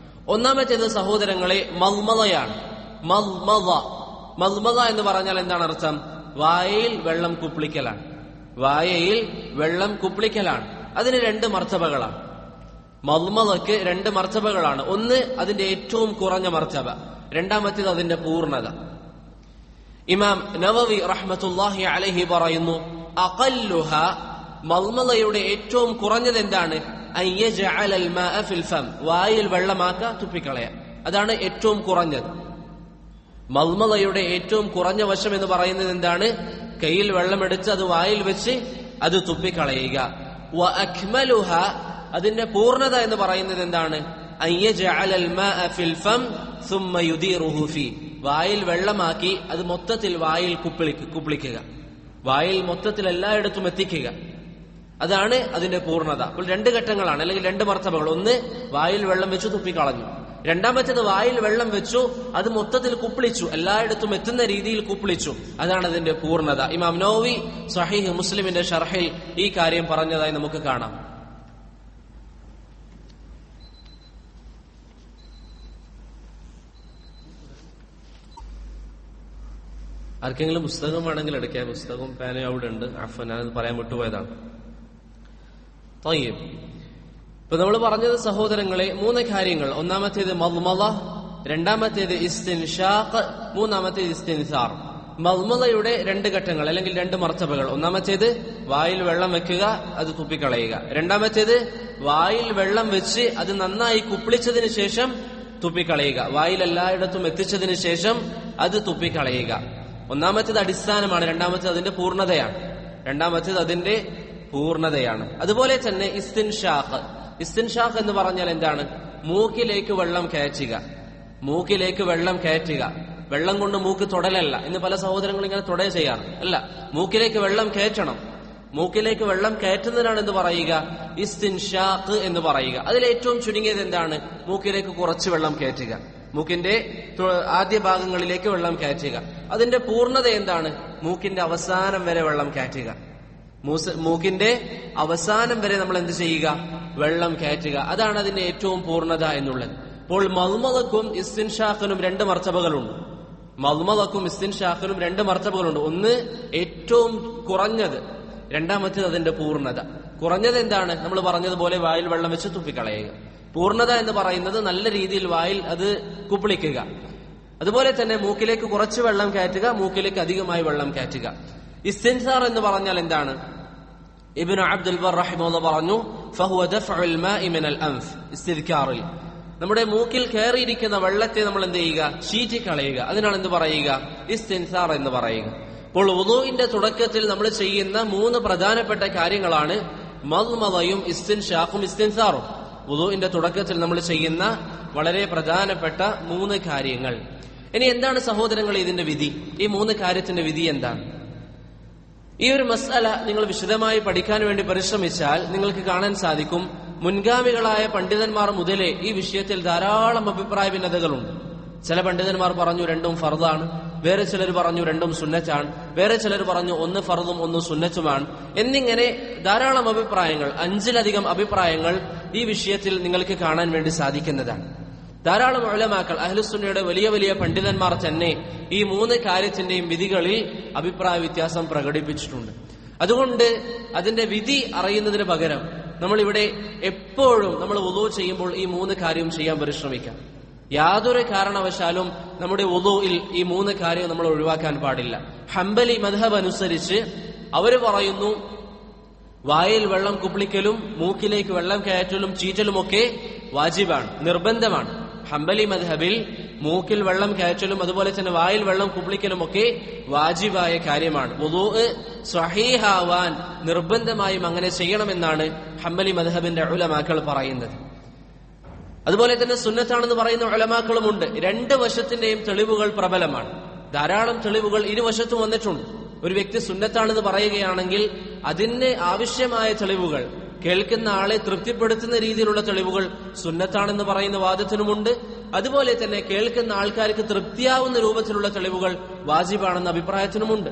ഒന്നാമത്തേത് സഹോദരങ്ങളെ മൽമളയാണ്. മൽമള എന്ന് പറഞ്ഞാൽ എന്താണ് അർത്ഥം? വായയിൽ വെള്ളം കുപ്പിളിക്കലാണ്. വായയിൽ വെള്ളം കുപ്പിളിക്കലാണ്. അതിന് 2 മർത്തബകളാണ്. മൽമളക്ക് 2 മർത്തബകളാണ്. ഒന്ന് അതിന്റെ ഏറ്റവും കുറഞ്ഞ മർത്തബ, രണ്ടാമത്തേത് അതിന്റെ പൂർണ്ണത. ഇമാം നവവി റഹ്മത്തുള്ളാഹി അലൈഹി പറയുന്നു, അഖല്ലുഹ, മൽമളയുടെ ഏറ്റവും കുറഞ്ഞത് എന്താണ്? അയ്യജഅലൽ മാഅ ഫിൽ ഫം, വായിൽ വെള്ളമാക്ക, തുപ്പിക്കളയ. അതാണ് ഏറ്റവും കുറഞ്ഞത്. മൽമളയുടെ ഏറ്റവും കുറഞ്ഞ വശം എന്ന് പറയുന്നത് എന്താണ്? കയ്യിൽ വെള്ളമെടുത്ത് അത് വായിൽ വെച്ച് അത് തുപ്പിക്കളയുക. വ അക്മലുഹ, അതിന്റെ പൂർണ്ണത എന്ന് പറയുന്നത് എന്താണ്? അയ്യജഅലൽ മാഅ ഫിൽ ഫം സുമ്മ യുദീറുഹു ഫീ, വായിൽ വെള്ളമാക്കി അത് മൊത്തത്തിൽ വായിൽ കുപ്പിളിക്കുക, വായിൽ മൊത്തത്തിൽ എല്ലായിടത്തും എത്തിക്കുക. അതാണ് അതിന്റെ പൂർണ്ണത. അപ്പോൾ 2 ഘട്ടങ്ങളാണ്, അല്ലെങ്കിൽ 2 മർത്തബകൾ. ഒന്ന് വായിൽ വെള്ളം വെച്ചു തുപ്പിക്കളഞ്ഞു, രണ്ടാമത്തേത് വായിൽ വെള്ളം വെച്ചു അത് മൊത്തത്തിൽ കുപ്പിളിച്ചു, എല്ലായിടത്തും എത്തുന്ന രീതിയിൽ കുപ്പിളിച്ചു. അതാണ് അതിന്റെ പൂർണ്ണത. ഇമാം നവവി സഹീഹ് മുസ്ലിമിന്റെ ഷർഹിൽ ഈ കാര്യം പറഞ്ഞതായി നമുക്ക് കാണാം. ആർക്കെങ്കിലും പുസ്തകം വേണമെങ്കിൽ എടുക്കാം. പുസ്തകവും പേനയും അവിടെ ഉണ്ട്. ഞാനത് പറയാൻ വിട്ടുപോയതാണ്. ഇപ്പൊ നമ്മൾ പറഞ്ഞത് സഹോദരങ്ങളെ 3 കാര്യങ്ങൾ. ഒന്നാമത്തേത് മദ്മള, രണ്ടാമത്തേത് ഇസ്തിൻഷാഖ്, മൂന്നാമത്തേത് ഇസ്തിൻസാർ. മദ്മദയുടെ 2 ഘട്ടങ്ങൾ അല്ലെങ്കിൽ 2 മർത്തബകൾ. ഒന്നാമത്തേത് വായിൽ വെള്ളം വെക്കുക, അത് തുപ്പിക്കളയുക. രണ്ടാമത്തേത് വായിൽ വെള്ളം വെച്ച് അത് നന്നായി കുപ്പിളിച്ചതിന് ശേഷം തുപ്പിക്കളയുക. വായിൽ എല്ലായിടത്തും എത്തിച്ചതിന് ശേഷം അത് തുപ്പിക്കളയുക. ഒന്നാമത്തേത് അടിസ്ഥാനമാണ്, രണ്ടാമത്തേത് അതിന്റെ പൂർണ്ണതയാണ്. അതുപോലെ തന്നെ ഇസ്തിൻഷാഖ് എന്ന് പറഞ്ഞാൽ എന്താണ്? മൂക്കിലേക്ക് വെള്ളം കയറ്റുക. വെള്ളം കൊണ്ട് മൂക്ക് തൊടലല്ല. ഇന്ന് പല സഹോദരങ്ങളും ഇങ്ങനെ തൊട ചെയ്യാറ് അല്ല, മൂക്കിലേക്ക് വെള്ളം കയറ്റണം. മൂക്കിലേക്ക് വെള്ളം കയറ്റുന്നതിനാണ് എന്ത് പറയുക? ഇസ്തിൻഷാഖ് എന്ന് പറയുക. അതിലേറ്റവും ചുരുങ്ങിയത് എന്താണ്? മൂക്കിലേക്ക് കുറച്ച് വെള്ളം കയറ്റുക, മൂക്കിന്റെ ആദ്യ ഭാഗങ്ങളിലേക്ക് വെള്ളം കയറ്റുക. അതിന്റെ പൂർണ്ണത എന്താണ്? മൂക്കിന്റെ അവസാനം വരെ വെള്ളം കയറ്റുക. മൂക്കിന്റെ അവസാനം വരെ നമ്മൾ എന്ത് ചെയ്യുക? വെള്ളം കയറ്റുക. അതാണ് അതിന്റെ ഏറ്റവും പൂർണ്ണത എന്നുള്ളത്. അപ്പോൾ മദ്മദക്കും ഇസ്തിൻഷാഖിനും 2 മർത്തബകളുണ്ട്. ഒന്ന് ഏറ്റവും കുറഞ്ഞത്, രണ്ടാമത്തേത് അതിന്റെ പൂർണ്ണത. കുറഞ്ഞത് എന്താണ്? നമ്മൾ പറഞ്ഞതുപോലെ വായിൽ വെള്ളം വെച്ച് തുപ്പിക്കളയുക. പൂർണ്ണത എന്ന് പറയുന്നത് നല്ല രീതിയിൽ വായിൽ അത് കുപ്പിളിക്കുക. അതുപോലെ തന്നെ മൂക്കിലേക്ക് കുറച്ച് വെള്ളം കയറ്റുക, മൂക്കിലേക്ക് അധികമായി വെള്ളം കയറ്റുക. ഇസ്തിൻസാർ എന്ന് പറഞ്ഞാൽ എന്താണ്? ഇബ്നു അബ്ദുൽ ബർ റഹിമഹുല്ലാഹ് പറഞ്ഞു, ഫഹുവ ദഫഉൽ മാഇ മിനൽ അൻഫ് ഇസ്തിദ്കാറിൽ, നമ്മുടെ മൂക്കിൽ കയറിയിരിക്കുന്ന വെള്ളത്തെ നമ്മൾ എന്ത് ചെയ്യുക? ചീറ്റിക്കളയുക. അതിനാണ് എന്ത് പറയുക? ഇസ്തിൻസാർ എന്ന് പറയുക. അപ്പോൾ വുളൂഇന്റെ തുടക്കത്തിൽ നമ്മൾ ചെയ്യുന്ന 3 പ്രധാനപ്പെട്ട കാര്യങ്ങളാണ് മദ്മദയും ഇസ്തിൻഷാഖും ഇസ്തിൻസാറും. വുളൂഇന്റെ തുടക്കത്തിൽ നമ്മൾ ചെയ്യുന്ന വളരെ പ്രധാനപ്പെട്ട 3 കാര്യങ്ങൾ. ഇനി എന്താണ് സഹോദരങ്ങൾ ഇതിന്റെ വിധി? ഈ 3 കാര്യത്തിന്റെ വിധി എന്താണ്? ഈ ഒരു മസ്അല നിങ്ങൾ വിശദമായി പഠിക്കാൻ വേണ്ടി പരിശ്രമിച്ചാൽ നിങ്ങൾക്ക് കാണാൻ സാധിക്കും, മുൻഗാമികളായ പണ്ഡിതന്മാർ മുതലേ ഈ വിഷയത്തിൽ ധാരാളം അഭിപ്രായ ഭിന്നതകളുണ്ട്. ചില പണ്ഡിതന്മാർ പറഞ്ഞു 2 ഫർദാണ്, വേറെ ചിലർ പറഞ്ഞു 2 സുന്നത്താണ്, വേറെ ചിലർ പറഞ്ഞു 1 ഫർദും 1 സുന്നത്തുമാണ്. എന്നിങ്ങനെ ധാരാളം അഭിപ്രായങ്ങൾ, 5-ലധികം അഭിപ്രായങ്ങൾ ഈ വിഷയത്തിൽ നിങ്ങൾക്ക് കാണാൻ വേണ്ടി സാധിക്കുന്നതാണ്. ധാരാളം ഉലമാക്കൾ, അഹ്ലുസുന്നയുടെ വലിയ വലിയ പണ്ഡിതന്മാർ തന്നെ ഈ 3 കാര്യത്തിന്റെയും വിധികളിൽ അഭിപ്രായ വ്യത്യാസം പ്രകടിപ്പിച്ചിട്ടുണ്ട്. അതുകൊണ്ട് അതിന്റെ വിധി അറിയുന്നതിന് പകരം നമ്മളിവിടെ എപ്പോഴും നമ്മൾ വുളൂ ചെയ്യുമ്പോൾ ഈ 3 കാര്യം ചെയ്യാൻ പരിശ്രമിക്കാം. യാതൊരു കാരണവശാലും നമ്മുടെ വുളൂഇൽ ഈ 3 കാര്യം നമ്മൾ ഒഴിവാക്കാൻ പാടില്ല. ഹംബലി മദ്ഹബ് അനുസരിച്ച് അവർ പറയുന്നു, വായിൽ വെള്ളം കുപ്പിളിക്കലും മൂക്കിലേക്ക് വെള്ളം കയറ്റലും ചീറ്റലുമൊക്കെ വാജിബാണ്, നിർബന്ധമാണ്. ഹംബലി മദ്ഹബിൽ മൂക്കിൽ വെള്ളം കയറ്റലും അതുപോലെ തന്നെ വായിൽ വെള്ളം കുപ്പിളിക്കലും ഒക്കെ വാജിബായ കാര്യമാണ്. വുളൂഅ് സ്വഹീഹാവാൻ നിർബന്ധമായും അങ്ങനെ ചെയ്യണമെന്നാണ് ഹംബലി മദ്ഹബിന്റെ ഉലമാക്കൾ പറയുന്നത്. അതുപോലെ തന്നെ സുന്നത്താണെന്ന് പറയുന്ന ഉലമാക്കളുമുണ്ട്. 2 വശത്തിന്റെയും തെളിവുകൾ പ്രബലമാണ്. ധാരാളം തെളിവുകൾ ഇരുവശത്തും വന്നിട്ടുണ്ട്. ഒരു വ്യക്തി സുന്നത്താണെന്ന് പറയുകയാണെങ്കിൽ അതിന് ആവശ്യമായ തെളിവുകൾ, കേൾക്കുന്ന ആളെ തൃപ്തിപ്പെടുത്തുന്ന രീതിയിലുള്ള തെളിവുകൾ സുന്നത്താണെന്ന് പറയുന്ന വാദത്തിനുമുണ്ട്. അതുപോലെ തന്നെ കേൾക്കുന്ന ആൾക്കാർക്ക് തൃപ്തിയാവുന്ന രൂപത്തിലുള്ള തെളിവുകൾ വാജിബാണെന്ന അഭിപ്രായത്തിനുമുണ്ട്.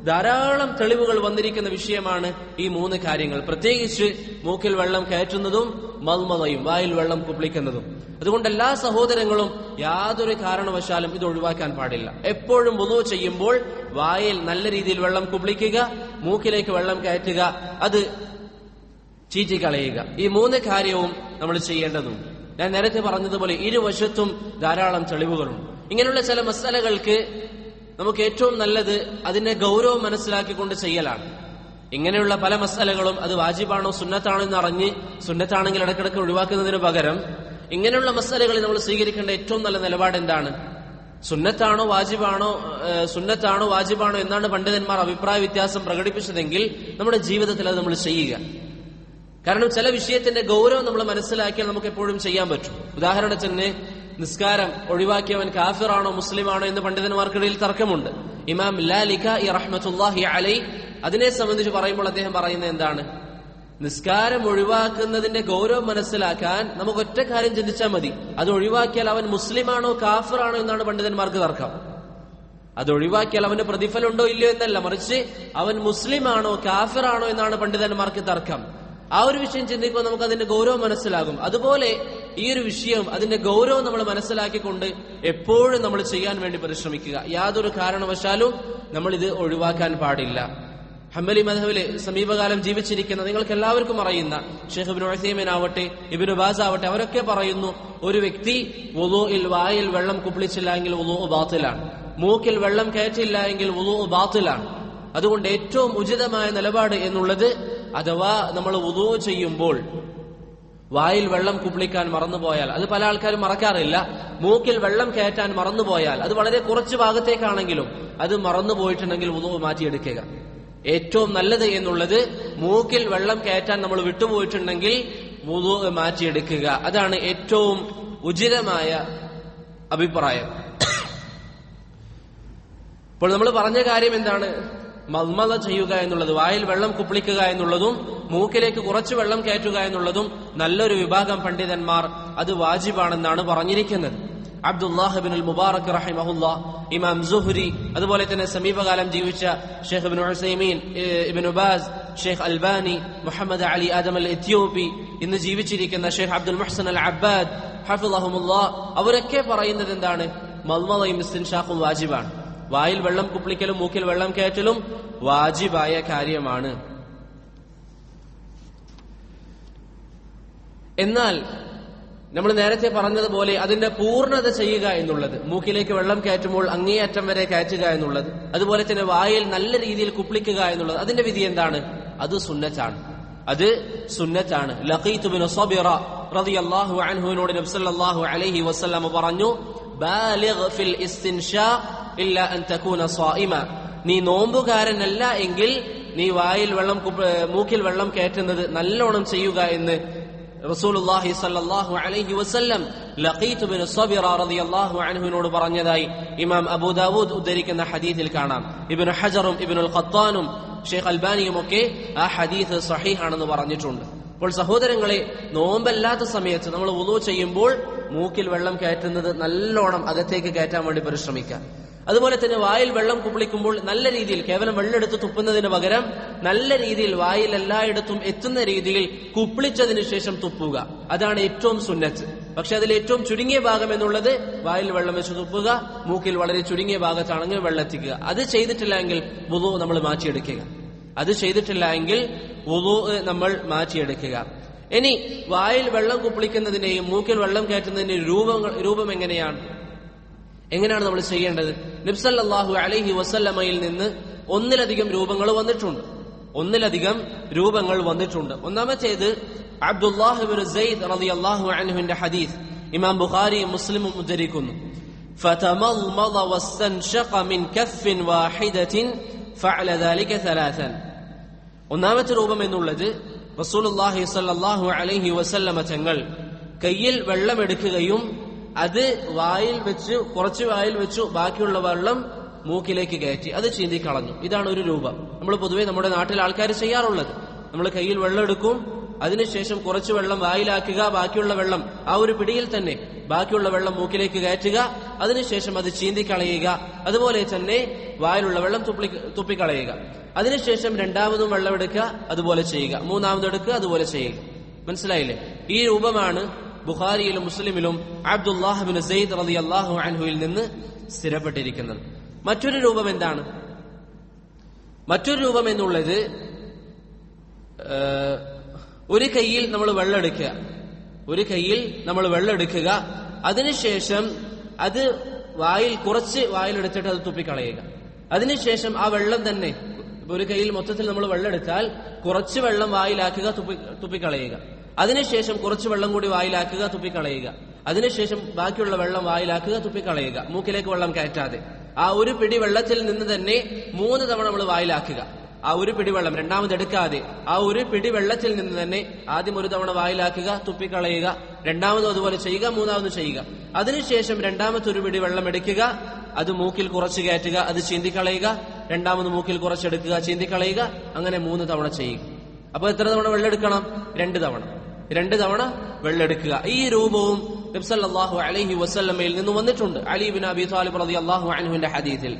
ധാരാളം തെളിവുകൾ വന്നിരിക്കുന്ന വിഷയമാണ് ഈ 3 കാര്യങ്ങൾ, പ്രത്യേകിച്ച് മൂക്കിൽ വെള്ളം കയറ്റുന്നതും മദ്മദയും വായിൽ വെള്ളം കുപ്പിളിക്കുന്നതും. അതുകൊണ്ട് എല്ലാ സഹോദരങ്ങളും യാതൊരു കാരണവശാലും ഇത് ഒഴിവാക്കാൻ പാടില്ല. എപ്പോഴും വുളൂ ചെയ്യുമ്പോൾ വായിൽ നല്ല രീതിയിൽ വെള്ളം കുപ്പിളിക്കുക, മൂക്കിലേക്ക് വെള്ളം കയറ്റുക, അത് ചീറ്റിക്കളയുക. ഈ 3 കാര്യവും നമ്മൾ ചെയ്യേണ്ടതുണ്ട്. ഞാൻ നേരത്തെ പറഞ്ഞതുപോലെ ഇരുവശത്തും ധാരാളം തെളിവുകളുണ്ട്. ഇങ്ങനെയുള്ള ചില മസലകൾക്ക് നമുക്ക് ഏറ്റവും നല്ലത് അതിന്റെ ഗൗരവം മനസ്സിലാക്കിക്കൊണ്ട് ചെയ്യലാണ്. ഇങ്ങനെയുള്ള പല മസലകളും അത് വാജിബാണോ സുന്നത്താണോ എന്ന് അറിഞ്ഞ് സുന്നത്താണെങ്കിൽ ഇടക്കിടക്ക് ഒഴിവാക്കുന്നതിന് പകരം ഇങ്ങനെയുള്ള മസലകളിൽ നമ്മൾ സ്വീകരിക്കേണ്ട ഏറ്റവും നല്ല നിലപാട് എന്താണ്? സുന്നത്താണോ വാജിബാണോ എന്നാണ് പണ്ഡിതന്മാർ അഭിപ്രായ വ്യത്യാസം പ്രകടിപ്പിച്ചതെങ്കിൽ നമ്മുടെ ജീവിതത്തിൽ അത് നമ്മൾ ചെയ്യുക. കാരണം ചില വിഷയത്തിന്റെ ഗൗരവം നമ്മൾ മനസ്സിലാക്കിയാൽ നമുക്ക് എപ്പോഴും ചെയ്യാൻ പറ്റും. ഉദാഹരണത്തിന് നിസ്കാരം ഒഴിവാക്കിയവൻ കാഫിറാണോ മുസ്ലിമാണോ എന്ന് പണ്ഡിതന്മാർക്കിടയിൽ തർക്കമുണ്ട്. ഇമാം ലാലികാഇ റഹ്മത്തുള്ളാഹി അലൈഹി അതിനെ സംബന്ധിച്ച് പറയുമ്പോൾ അദ്ദേഹം പറയുന്നത് എന്താണ്? നിസ്കാരം ഒഴിവാക്കുന്നതിന്റെ ഗൗരവം മനസ്സിലാക്കാൻ നമുക്ക് ഒറ്റ കാര്യം ചിന്തിച്ചാൽ മതി. അത് ഒഴിവാക്കിയാൽ അവൻ മുസ്ലിമാണോ കാഫിറാണോ എന്നാണ് പണ്ഡിതന്മാർക്ക് തർക്കം. അത് ഒഴിവാക്കിയാൽ അവന് പ്രതിഫലമുണ്ടോ ഇല്ലയോ എന്നല്ല, മറിച്ച് അവൻ മുസ്ലിമാണോ കാഫിറാണോ എന്നാണ് പണ്ഡിതന്മാർക്ക് തർക്കം. ആ ഒരു വിഷയം ചിന്തിക്കുമ്പോൾ നമുക്ക് അതിന്റെ ഗൗരവം മനസ്സിലാകും. അതുപോലെ ഈ ഒരു വിഷയം അതിന്റെ ഗൗരവം നമ്മൾ മനസ്സിലാക്കിക്കൊണ്ട് എപ്പോഴും നമ്മൾ ചെയ്യാൻ വേണ്ടി പരിശ്രമിക്കുക. യാതൊരു കാരണവശാലും നമ്മൾ ഇത് ഒഴിവാക്കാൻ പാടില്ല. ഹംബലി മദ്ഹബില് സമീപകാലം ജീവിച്ചിരിക്കുന്ന നിങ്ങൾക്ക് എല്ലാവർക്കും അറിയുന്ന ഷെയ്ഖ് ഇബ്നു ഉസൈമീൻ ആവട്ടെ, ഇബ്നു ബാസ് ആവട്ടെ, അവരൊക്കെ പറയുന്നു ഒരു വ്യക്തി വുളൂഇൽ വായിൽ വെള്ളം കുപ്പിളിച്ചില്ല എങ്കിൽ വുളൂ ബാത്തിലാണ്. മൂക്കിൽ വെള്ളം കയറ്റില്ല എങ്കിൽ വുളൂ ബാത്തിലാണ്. അതുകൊണ്ട് ഏറ്റവും ഉചിതമായ നിലപാട് എന്നുള്ളത്, അഥവാ നമ്മൾ വുളൂ ചെയ്യുമ്പോൾ വായിൽ വെള്ളം കുപ്പിളിക്കാൻ മറന്നുപോയാൽ, അത് പല ആൾക്കാരും മറക്കാറില്ല, മൂക്കിൽ വെള്ളം കയറ്റാൻ മറന്നുപോയാൽ, അത് വളരെ കുറച്ച് ഭാഗത്തേക്കാണെങ്കിലും അത് മറന്നുപോയിട്ടുണ്ടെങ്കിൽ വുളൂ മാറ്റിയെടുക്കുക. ഏറ്റവും നല്ലത് എന്നുള്ളത് മൂക്കിൽ വെള്ളം കയറ്റാൻ നമ്മൾ വിട്ടുപോയിട്ടുണ്ടെങ്കിൽ വുളൂ മാറ്റിയെടുക്കുക. അതാണ് ഏറ്റവും ഉചിതമായ അഭിപ്രായം. ഇപ്പോൾ നമ്മൾ പറഞ്ഞ കാര്യം എന്താണ്? മദ്മദ ചെയ്യുക എന്നുള്ളത്, വായിൽ വെള്ളം കുപ്പിളിക്കുക എന്നുള്ളതും മൂക്കിലേക്ക് കുറച്ച് വെള്ളം കയറ്റുക എന്നുള്ളതും നല്ലൊരു വിഭാഗം പണ്ഡിതന്മാർ അത് വാജിബാണെന്നാണ് പറഞ്ഞിരിക്കുന്നത്. അബ്ദുല്ലാഹ് ഇബ്നുൽ മുബാറക് റഹിമഹുല്ലാ, ഇമാം സുഹ്രി, അതുപോലെ തന്നെ സമീപകാലം ജീവിച്ച ഷെയ്ഖ് ഇബ്നു ഉസൈമീൻ, ഇബ്നു ബാസ്, ഷെയ്ഖ് അൽബാനി, മുഹമ്മദ് അലി ആദം അൽ എത്യോപ്പി, ഇന്ന് ജീവിച്ചിരിക്കുന്ന ഷെയ്ഖ് അബ്ദുൽ മുഹ്സൻ അൽ അബ്ബാദ് ഹഫിളഹുമുല്ലാ, അവരൊക്കെ പറയുന്നത് എന്താണ്? മദ്മദയും ഇസ്തിൻഷാഖും വാജിബാണ്. വായിൽ വെള്ളം കുപ്പിളിക്കലും മൂക്കിൽ വെള്ളം കയറ്റലും വാജിബായ കാര്യമാണ്. എന്നാൽ നമ്മൾ നേരത്തെ പറഞ്ഞതുപോലെ അതിന്റെ പൂർണ്ണത ചെയ്യുക എന്നുള്ളത്, മൂക്കിലേക്ക് വെള്ളം കയറ്റുമ്പോൾ അങ്ങേയറ്റം വരെ കയറ്റുക എന്നുള്ളത്, അതുപോലെ തന്നെ വായിൽ നല്ല രീതിയിൽ കുപ്പിളിക്കുക എന്നുള്ളത്, അതിന്റെ വിധി എന്താണ്? അത് സുന്നത്താണ്. അത് സുന്നത്താണ്. ലഖീത്ത് ബിൻ സബിറ റളിയല്ലാഹു അൻഹുവിനോട് നബി സല്ലല്ലാഹു അലൈഹി വസല്ലം പറഞ്ഞു, ബാലിഗ് ഫിൽ ഇസ്തിൻഷാഖ് ഇല്ലാ അൻ തകൂന സായിമ. നീ നോമ്പുകാരനല്ല എങ്കിൽ നീ വായിൽ വെള്ളം മൂക്കിൽ വെള്ളം കയറ്റുന്നത് നല്ലോണം ചെയ്യുക എന്ന് റസൂലുള്ളാഹി സ്വല്ലല്ലാഹു അലൈഹി വസല്ലം ലഖീത്ത് ബിൻ സബിറ റളിയല്ലാഹു അൻഹുവിനോട് പറഞ്ഞതായി ഇമാം അബൂ ദാവൂദ് ഉദ്ധരിക്കുന്ന ഹദീസിൽ കാണാം. ഇബ്നു ഹജറും ഇബ്നുൽ ഖത്താനും ഷെയ്ഖ് അൽബാനിയും ഒക്കെ ആ ഹദീസ് സഹീഹാണെന്ന് പറഞ്ഞിട്ടുണ്ട്. അപ്പോൾ സഹോദരങ്ങളെ, നോമ്പല്ലാത്ത സമയത്ത് നമ്മൾ വുളൂ ചെയ്യുമ്പോൾ മൂക്കിൽ വെള്ളം കയറ്റുന്നത് നല്ലോണം അകത്തേക്ക് കയറ്റാൻ വേണ്ടി പരിശ്രമിക്കാം. അതുപോലെ തന്നെ വായിൽ വെള്ളം കുപ്പിളിക്കുമ്പോൾ നല്ല രീതിയിൽ, കേവലം വെള്ളമെടുത്ത് തുപ്പുന്നതിന് പകരം നല്ല രീതിയിൽ വായിൽ എല്ലായിടത്തും എത്തുന്ന രീതിയിൽ കുപ്പിളിച്ചതിന് ശേഷം തുപ്പുക. അതാണ് ഏറ്റവും സുന്നത്ത്. പക്ഷെ അതിൽ ഏറ്റവും ചുരുങ്ങിയ ഭാഗം എന്നുള്ളത് വായിൽ വെള്ളം വെച്ച് തുപ്പുക, മൂക്കിൽ വളരെ ചുരുങ്ങിയ ഭാഗത്താണെങ്കിൽ വെള്ളം എത്തിക്കുക. അത് ചെയ്തിട്ടില്ല എങ്കിൽ വുളൂ നമ്മൾ മാറ്റിയെടുക്കുക. അത് ചെയ്തിട്ടില്ല എങ്കിൽ വുളൂ നമ്മൾ മാറ്റിയെടുക്കുക. ഇനി വായിൽ വെള്ളം കുപ്പിളിക്കുന്നതിന്റെയും മൂക്കിൽ വെള്ളം കയറ്റുന്നതിന്റെയും രൂപം എങ്ങനെയാണ് നമ്മൾ ചെയ്യേണ്ടത്? നബി സല്ലല്ലാഹു അലൈഹി വസല്ലമയിൽ നിന്ന് ഒന്നിലധികം രൂപങ്ങൾ വന്നിട്ടുണ്ട്. ഒന്നാമത്തേത് അബ്ദുല്ലാഹ് ഇബ്നു സൈദ് റളിയല്ലാഹു അൻഹുവിന്റെ ഹദീസ് ഇമാം ബുഖാരിയും മുസ്ലിമും ഉദ്ധരിക്കുന്നു. ഫതമൽമള വസ്തൻഷഖ മിൻ കഫ്ഫിൻ വാഹിദത്തിൻ ഫഅല ദാലിക സലാസൻ. ഒന്നാമത്തെ രൂപം എന്നുള്ളത് റസൂലുള്ളാഹി സ്വല്ലല്ലാഹു അലൈഹി വസല്ലമ തങ്ങൾ കയ്യിൽ വെള്ളം എടുക്കുകയും അത് കുറച്ച് വായിൽ വെച്ചു ബാക്കിയുള്ള വെള്ളം മൂക്കിലേക്ക് കയറ്റി അത് ചീന്തിക്കളഞ്ഞു. ഇതാണ് ഒരു രൂപം. നമ്മൾ പൊതുവെ നമ്മുടെ നാട്ടിൽ ആൾക്കാർ ചെയ്യാറുള്ളത്. നമ്മൾ കയ്യിൽ വെള്ളം എടുക്കും, അതിനുശേഷം കുറച്ച് വെള്ളം വായിലാക്കുക, ബാക്കിയുള്ള വെള്ളം ആ ഒരു പിടിയിൽ തന്നെ ബാക്കിയുള്ള വെള്ളം മൂക്കിലേക്ക് കയറ്റുക, അതിനുശേഷം അത് ചീന്തിക്കളയുക, അതുപോലെ തന്നെ വായിലുള്ള വെള്ളം തുപ്പിക്കളയുക. അതിനുശേഷം രണ്ടാമതും വെള്ളം എടുക്കുക, അതുപോലെ ചെയ്യുക, മൂന്നാമതും എടുക്കുക, അതുപോലെ ചെയ്യുക. മനസ്സിലായില്ലേ? ഈ രൂപമാണ് ബുഖാരിയിലും മുസ്ലിമിലും അബ്ദുല്ലാഹ് ഇബ്നു സൈദ് റളിയല്ലാഹു അൻഹുവിൽ നിന്ന് സ്ഥിരപ്പെട്ടിരിക്കുന്നത്. മറ്റൊരു രൂപം എന്താണ്? മറ്റൊരു രൂപം എന്നുള്ളത് ഒരു കയ്യിൽ നമ്മൾ വെള്ളം എടുക്കുക, അതിനുശേഷം അത് കുറച്ച് വായിലെടുത്തിട്ട് അത് തുപ്പിക്കളയുക. അതിനുശേഷം ആ വെള്ളം തന്നെ, ഒരു കയ്യിൽ മൊത്തത്തിൽ നമ്മൾ വെള്ളം എടുത്താൽ കുറച്ച് വെള്ളം വായിലാക്കുക, തുപ്പിക്കളയുക. അതിനുശേഷം കുറച്ച് വെള്ളം കൂടി വായിലാക്കുക, തുപ്പിക്കളയുക. അതിനുശേഷം ബാക്കിയുള്ള വെള്ളം വായിലാക്കുക, തുപ്പിക്കളയുക, മൂക്കിലേക്ക് വെള്ളം കയറ്റാതെ. ആ ഒരു പിടി വെള്ളത്തിൽ നിന്ന് തന്നെ 3 തവണ നമ്മൾ വായിലാക്കുക. ആ ഒരു പിടി വെള്ളം രണ്ടാമത് എടുക്കാതെ ആ ഒരു പിടി വെള്ളത്തിൽ നിന്ന് തന്നെ ആദ്യം ഒരു തവണ വായിലാക്കുക, തുപ്പിക്കളയുക, രണ്ടാമതും അതുപോലെ ചെയ്യുക, മൂന്നാമതും ചെയ്യുക. അതിനുശേഷം രണ്ടാമത്തെ ഒരു പിടി വെള്ളം എടുക്കുക, അത് മൂക്കിൽ കുറച്ച് കയറ്റുക, അത് ചീന്തിക്കളയുക, രണ്ടാമത് മൂക്കിൽ കുറച്ചെടുക്കുക, ചീന്തിക്കളയുക, അങ്ങനെ 3 തവണ ചെയ്യുക. അപ്പൊ എത്ര തവണ വെള്ളം എടുക്കണം? 2 തവണ വെള്ളം എടുക്കുക. ഈ രൂപവും നബി സല്ലല്ലാഹു അലൈഹി വസല്ലമയിൽ നിന്ന് വന്നിട്ടുണ്ട്. അലി ഇബ്നു അബീ ത്വാലിബ് റളിയല്ലാഹു അൻഹുവിന്റെ ഹദീസിൽ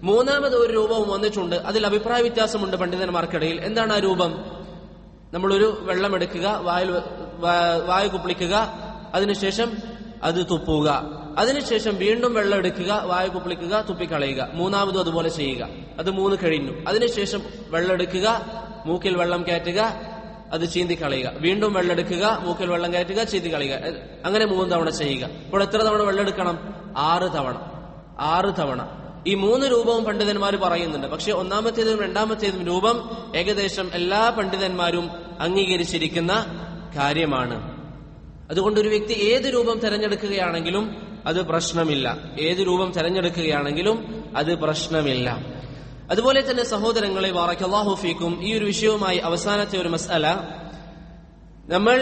മൂന്നാമത് ഒരു രൂപവും വന്നിട്ടുണ്ട്. അതിൽ അഭിപ്രായ വ്യത്യാസമുണ്ട് പണ്ഡിതന്മാർക്കിടയിൽ. എന്താണ് ആ രൂപം? നമ്മളൊരു വെള്ളം എടുക്കുക, വായു കുപ്പിളിക്കുക, അതിനുശേഷം അത് തുപ്പുക, അതിനുശേഷം വീണ്ടും വെള്ളം എടുക്കുക, വായു കുപ്പിളിക്കുക, തുപ്പിക്കളയുക, മൂന്നാമതും അതുപോലെ ചെയ്യുക. അത് 3 കഴിഞ്ഞു. അതിനുശേഷം വെള്ളം എടുക്കുക, മൂക്കിൽ വെള്ളം കയറ്റുക, അത് ചീന്തിക്കളയുക, വീണ്ടും വെള്ളം എടുക്കുക, മൂക്കിൽ വെള്ളം കയറ്റുക, ചീന്തിക്കളയുക, അങ്ങനെ 3 തവണ ചെയ്യുക. ഇപ്പോൾ എത്ര തവണ വെള്ളം എടുക്കണം? 6 തവണ. ഈ 3 രൂപവും പണ്ഡിതന്മാർ പറയുന്നുണ്ട്. പക്ഷെ ഒന്നാമത്തേതും രണ്ടാമത്തേതും രൂപം ഏകദേശം എല്ലാ പണ്ഡിതന്മാരും അംഗീകരിച്ചിരിക്കുന്ന കാര്യമാണ്. അതുകൊണ്ട് ഒരു വ്യക്തി ഏത് രൂപം തെരഞ്ഞെടുക്കുകയാണെങ്കിലും അത് പ്രശ്നമില്ല. ഏത് രൂപം തെരഞ്ഞെടുക്കുകയാണെങ്കിലും അത് പ്രശ്നമില്ല. അതുപോലെ തന്നെ സഹോദരങ്ങളെ, ബാറക്കല്ലാഹു ഫീക്കും, ഈ ഒരു വിഷയവുമായി അവസാനത്തെ ഒരു മസ്അല, നമ്മൾ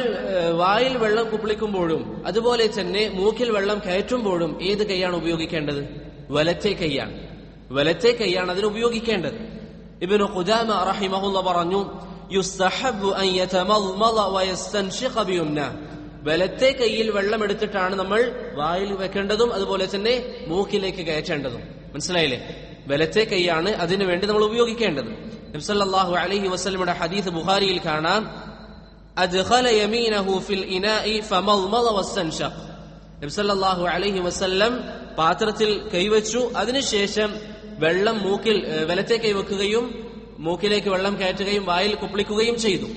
വായിൽ വെള്ളം കുപ്പിളിക്കുമ്പോഴും അതുപോലെ തന്നെ മൂക്കിൽ വെള്ളം കയറ്റുമ്പോഴും ഏത് കൈയാണ് ഉപയോഗിക്കേണ്ടത്? വലത്തെ കൈയാണ്. വലത്തെ കൈയാണ് അതിന് ഉപയോഗിക്കേണ്ടത്. ഇബ്നു ഖുദാമ റഹിമഹുല്ലാഹ് പറഞ്ഞു, യുസ്തഹബ്ബു അൻ യതമൽമള വയസ്തൻഷിഖ ബിയുംന. വലത്തെ കൈയിൽ വെള്ളം എടുത്തിട്ടാണ് നമ്മൾ വായിൽ വെക്കേണ്ടതും അതുപോലെ തന്നെ മൂക്കിലേക്ക് കയറ്റേണ്ടതും. മനസ്സിലായില്ലേ? വലത്തെ കൈയാണ് അതിനു വേണ്ടി നമ്മൾ ഉപയോഗിക്കേണ്ടത്. നബി സല്ലല്ലാഹു അലൈഹി വസല്ലമയുടെ ഹദീസ് ബുഖാരിയിൽ കാണാം, അദ്ഖല യമീനഹു ഫിൽ ഇനാഇ ഫമൽമള വസ്തൻഷഖ. നബി സല്ലല്ലാഹു അലൈഹി വസല്ലം പാത്രത്തിൽ കൈവച്ചു, അതിനുശേഷം വെള്ളം മൂക്കിൽ വലത്തെ കൈ വെക്കുകയും മൂക്കിലേക്ക് വെള്ളം കയറ്റുകയും വായിൽ കുപ്പിളിക്കുകയും ചെയ്തു.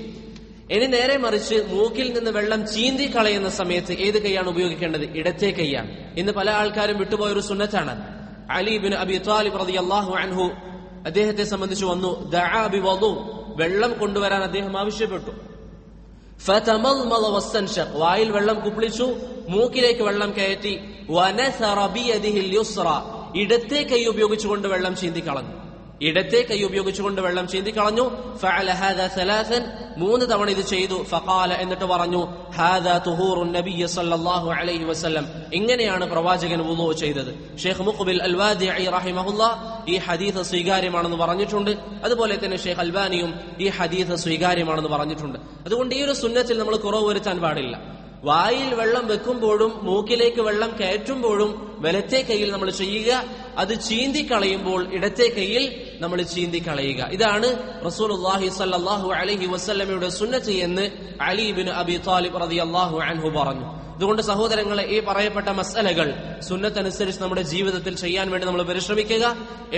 ഇനി നേരെ മറിച്ച് മൂക്കിൽ നിന്ന് വെള്ളം ചീന്തി കളയുന്ന സമയത്ത് ഏത് കൈയാണ് ഉപയോഗിക്കേണ്ടത്? ഇടത്തെ കൈയാണ്. ഇന്ന് പല ആൾക്കാരും വിട്ടുപോയൊരു സുന്നത്താണ്. അലി ഇബ്നു അബി ത്വാലിബ് റളിയല്ലാഹു അൻഹു അദ്ദേഹത്തെ സംബന്ധിച്ച് വന്നു, ദഅ ബിവളു, വെള്ളം കൊണ്ടുവരാൻ അദ്ദേഹം ആവശ്യപ്പെട്ടു. ഫതമൽമള വസ്തൻഷഖ, വായിൽ വെള്ളം കുപ്പിളിച്ചു, മൂക്കിലേക്ക് വെള്ളം കയറ്റി, വനസറ ബിയദിഹിൽ യുസ്റ, ഇടത്തെ കൈ ഉപയോഗിച്ചുകൊണ്ട് വെള്ളം ചീന്തി കളഞ്ഞു. ഇടത്തെ കൈ ഉപയോഗിച്ചുകൊണ്ട് വെള്ളം ചീന്തി കളഞ്ഞു. ഫഅല ഹാദാ സലാസൻ, 3 തവണ ഇത് ചെയ്തു. ഫഖാല, എന്നിട്ട് പറഞ്ഞു, ഹാദാ തുഹൂറുൻ നബിയ്യ സല്ലല്ലാഹു അലൈഹി വസല്ലം, ഇങ്ങനെയാണ് പ്രവാചകൻ വുളൂ ചെയ്തത്. ഷെയ്ഖ് മുഖ്ബിൽ അൽവാദിഇ റഹിമഹുല്ലാഹ് ഈ ഹദീസ് സ്വീകാര്യമാണെന്ന് പറഞ്ഞിട്ടുണ്ട്. അതുപോലെ തന്നെ ഷെയ്ഖ് അൽബാനിയും ഈ ഹദീസ് സ്വീകാര്യമാണെന്ന് പറഞ്ഞിട്ടുണ്ട്. അതുകൊണ്ട് ഈ ഒരു സുന്നത്തിൽ നമ്മൾ കുറവ് വരുത്താൻ പാടില്ല. വായിൽ വെള്ളം വെക്കുമ്പോഴും മൂക്കിലേക്ക് വെള്ളം കയറ്റുമ്പോഴും വലത്തെ കൈയിൽ നമ്മൾ ചെയ്യുക, അത് ചീന്തി കളയുമ്പോൾ ഇടത്തെ കൈയിൽ നമ്മൾ ചീന്തി കളയുക. ഇതാണ് റസൂലുള്ളാഹി സ്വല്ലല്ലാഹു അലൈഹി വസല്ലമയുടെ സുന്നത്ത് എന്ന് അലി ഇബ്നു അബി ത്വാലിബ് റളിയല്ലാഹു അൻഹു പറഞ്ഞു. അതുകൊണ്ട് സഹോദരങ്ങളെ, ഈ പറയപ്പെട്ട മസ്അലകൾ സുന്നത്തനുസരിച്ച് നമ്മുടെ ജീവിതത്തിൽ ചെയ്യാൻ വേണ്ടി നമ്മൾ പരിശ്രമിക്കുക.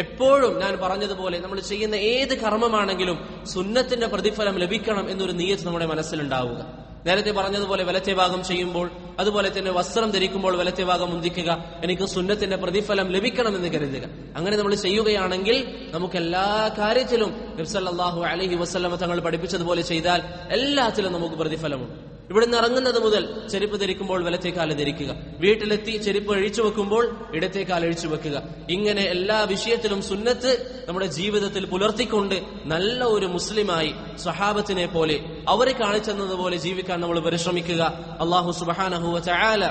എപ്പോഴും ഞാൻ പറഞ്ഞതുപോലെ നമ്മൾ ചെയ്യുന്ന ഏത് കർമ്മമാണെങ്കിലും സുന്നത്തിന്റെ പ്രതിഫലം ലഭിക്കണം എന്നൊരു നിയ്യത്ത് നമ്മുടെ മനസ്സിലുണ്ടാവുക. നേരത്തെ പറഞ്ഞതുപോലെ വലത്തെ ഭാഗം ചെയ്യുമ്പോൾ, അതുപോലെ തന്നെ വസ്ത്രം ധരിക്കുമ്പോൾ വലത്തെ ഭാഗം മുന്തിക്കുക, എനിക്ക് സുന്നത്തിന്റെ പ്രതിഫലം ലഭിക്കണമെന്ന് കരുതുക. അങ്ങനെ നമ്മൾ ചെയ്യുകയാണെങ്കിൽ നമുക്ക് എല്ലാ കാര്യത്തിലും നബി സല്ലല്ലാഹു അലൈഹി വസല്ലമ തങ്ങൾ പഠിപ്പിച്ചതുപോലെ ചെയ്താൽ എല്ലാത്തിലും നമുക്ക് പ്രതിഫലമുണ്ട്. ഇവിടുന്ന് ഇറങ്ങുന്നത് മുതൽ ചെരുപ്പ് ധരിക്കുമ്പോൾ വലത്തെ കാല് ധരിക്കുക, വീട്ടിലെത്തി ചെരുപ്പ് അഴിച്ചു വെക്കുമ്പോൾ ഇടത്തെ കാല് അഴിച്ചു വെക്കുക. ഇങ്ങനെ എല്ലാ വിഷയത്തിലും സുന്നത്ത് നമ്മുടെ ജീവിതത്തിൽ പുലർത്തിക്കൊണ്ട് നല്ല ഒരു മുസ്ലിമായി സ്വഹാബത്തിനെ പോലെ അവരെ കാണിച്ചെന്നതുപോലെ ജീവിക്കാൻ നമ്മൾ പരിശ്രമിക്കുക. അല്ലാഹു സുബ്ഹാനഹു വ തആല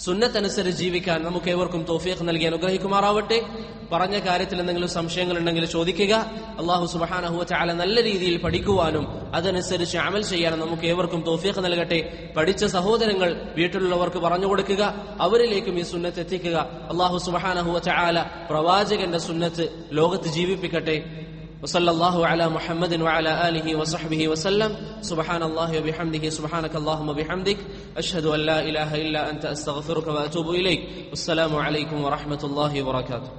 സുന്നത്തനുസരിച്ച് ജീവിക്കാൻ നമുക്ക് ഏവർക്കും തൗഫീഖ് നൽകി അനുഗ്രഹിക്കുമാറാവട്ടെ. പറഞ്ഞ കാര്യത്തിൽ എന്തെങ്കിലും സംശയങ്ങൾ ഉണ്ടെങ്കിൽ ചോദിക്കുക. അല്ലാഹു സുബ്ഹാനഹു വ തആല നല്ല രീതിയിൽ പഠിക്കുവാനും അതനുസരിച്ച് അമൽ ചെയ്യാനും നമുക്ക് ഏവർക്കും തൗഫീഖ് നൽകട്ടെ. പഠിച്ച സഹോദരങ്ങൾ വീട്ടിലുള്ളവർക്ക് പറഞ്ഞു കൊടുക്കുക, അവരിലേക്കും ഈ സുന്നത്ത് എത്തിക്കുക. അല്ലാഹു സുബ്ഹാനഹു വ തആല പ്രവാചകന്റെ സുന്നത്ത് ലോകത്ത് ജീവിപ്പിക്കട്ടെ. وصلى الله على محمد وعلى آله وصحبه وسلم. سبحان الله وبحمده، سبحانك اللهم وبحمدك، أشهد أن لا إله إلا أنت، أستغفرك وأتوب إليك. والسلام عليكم ورحمة الله وبركاته.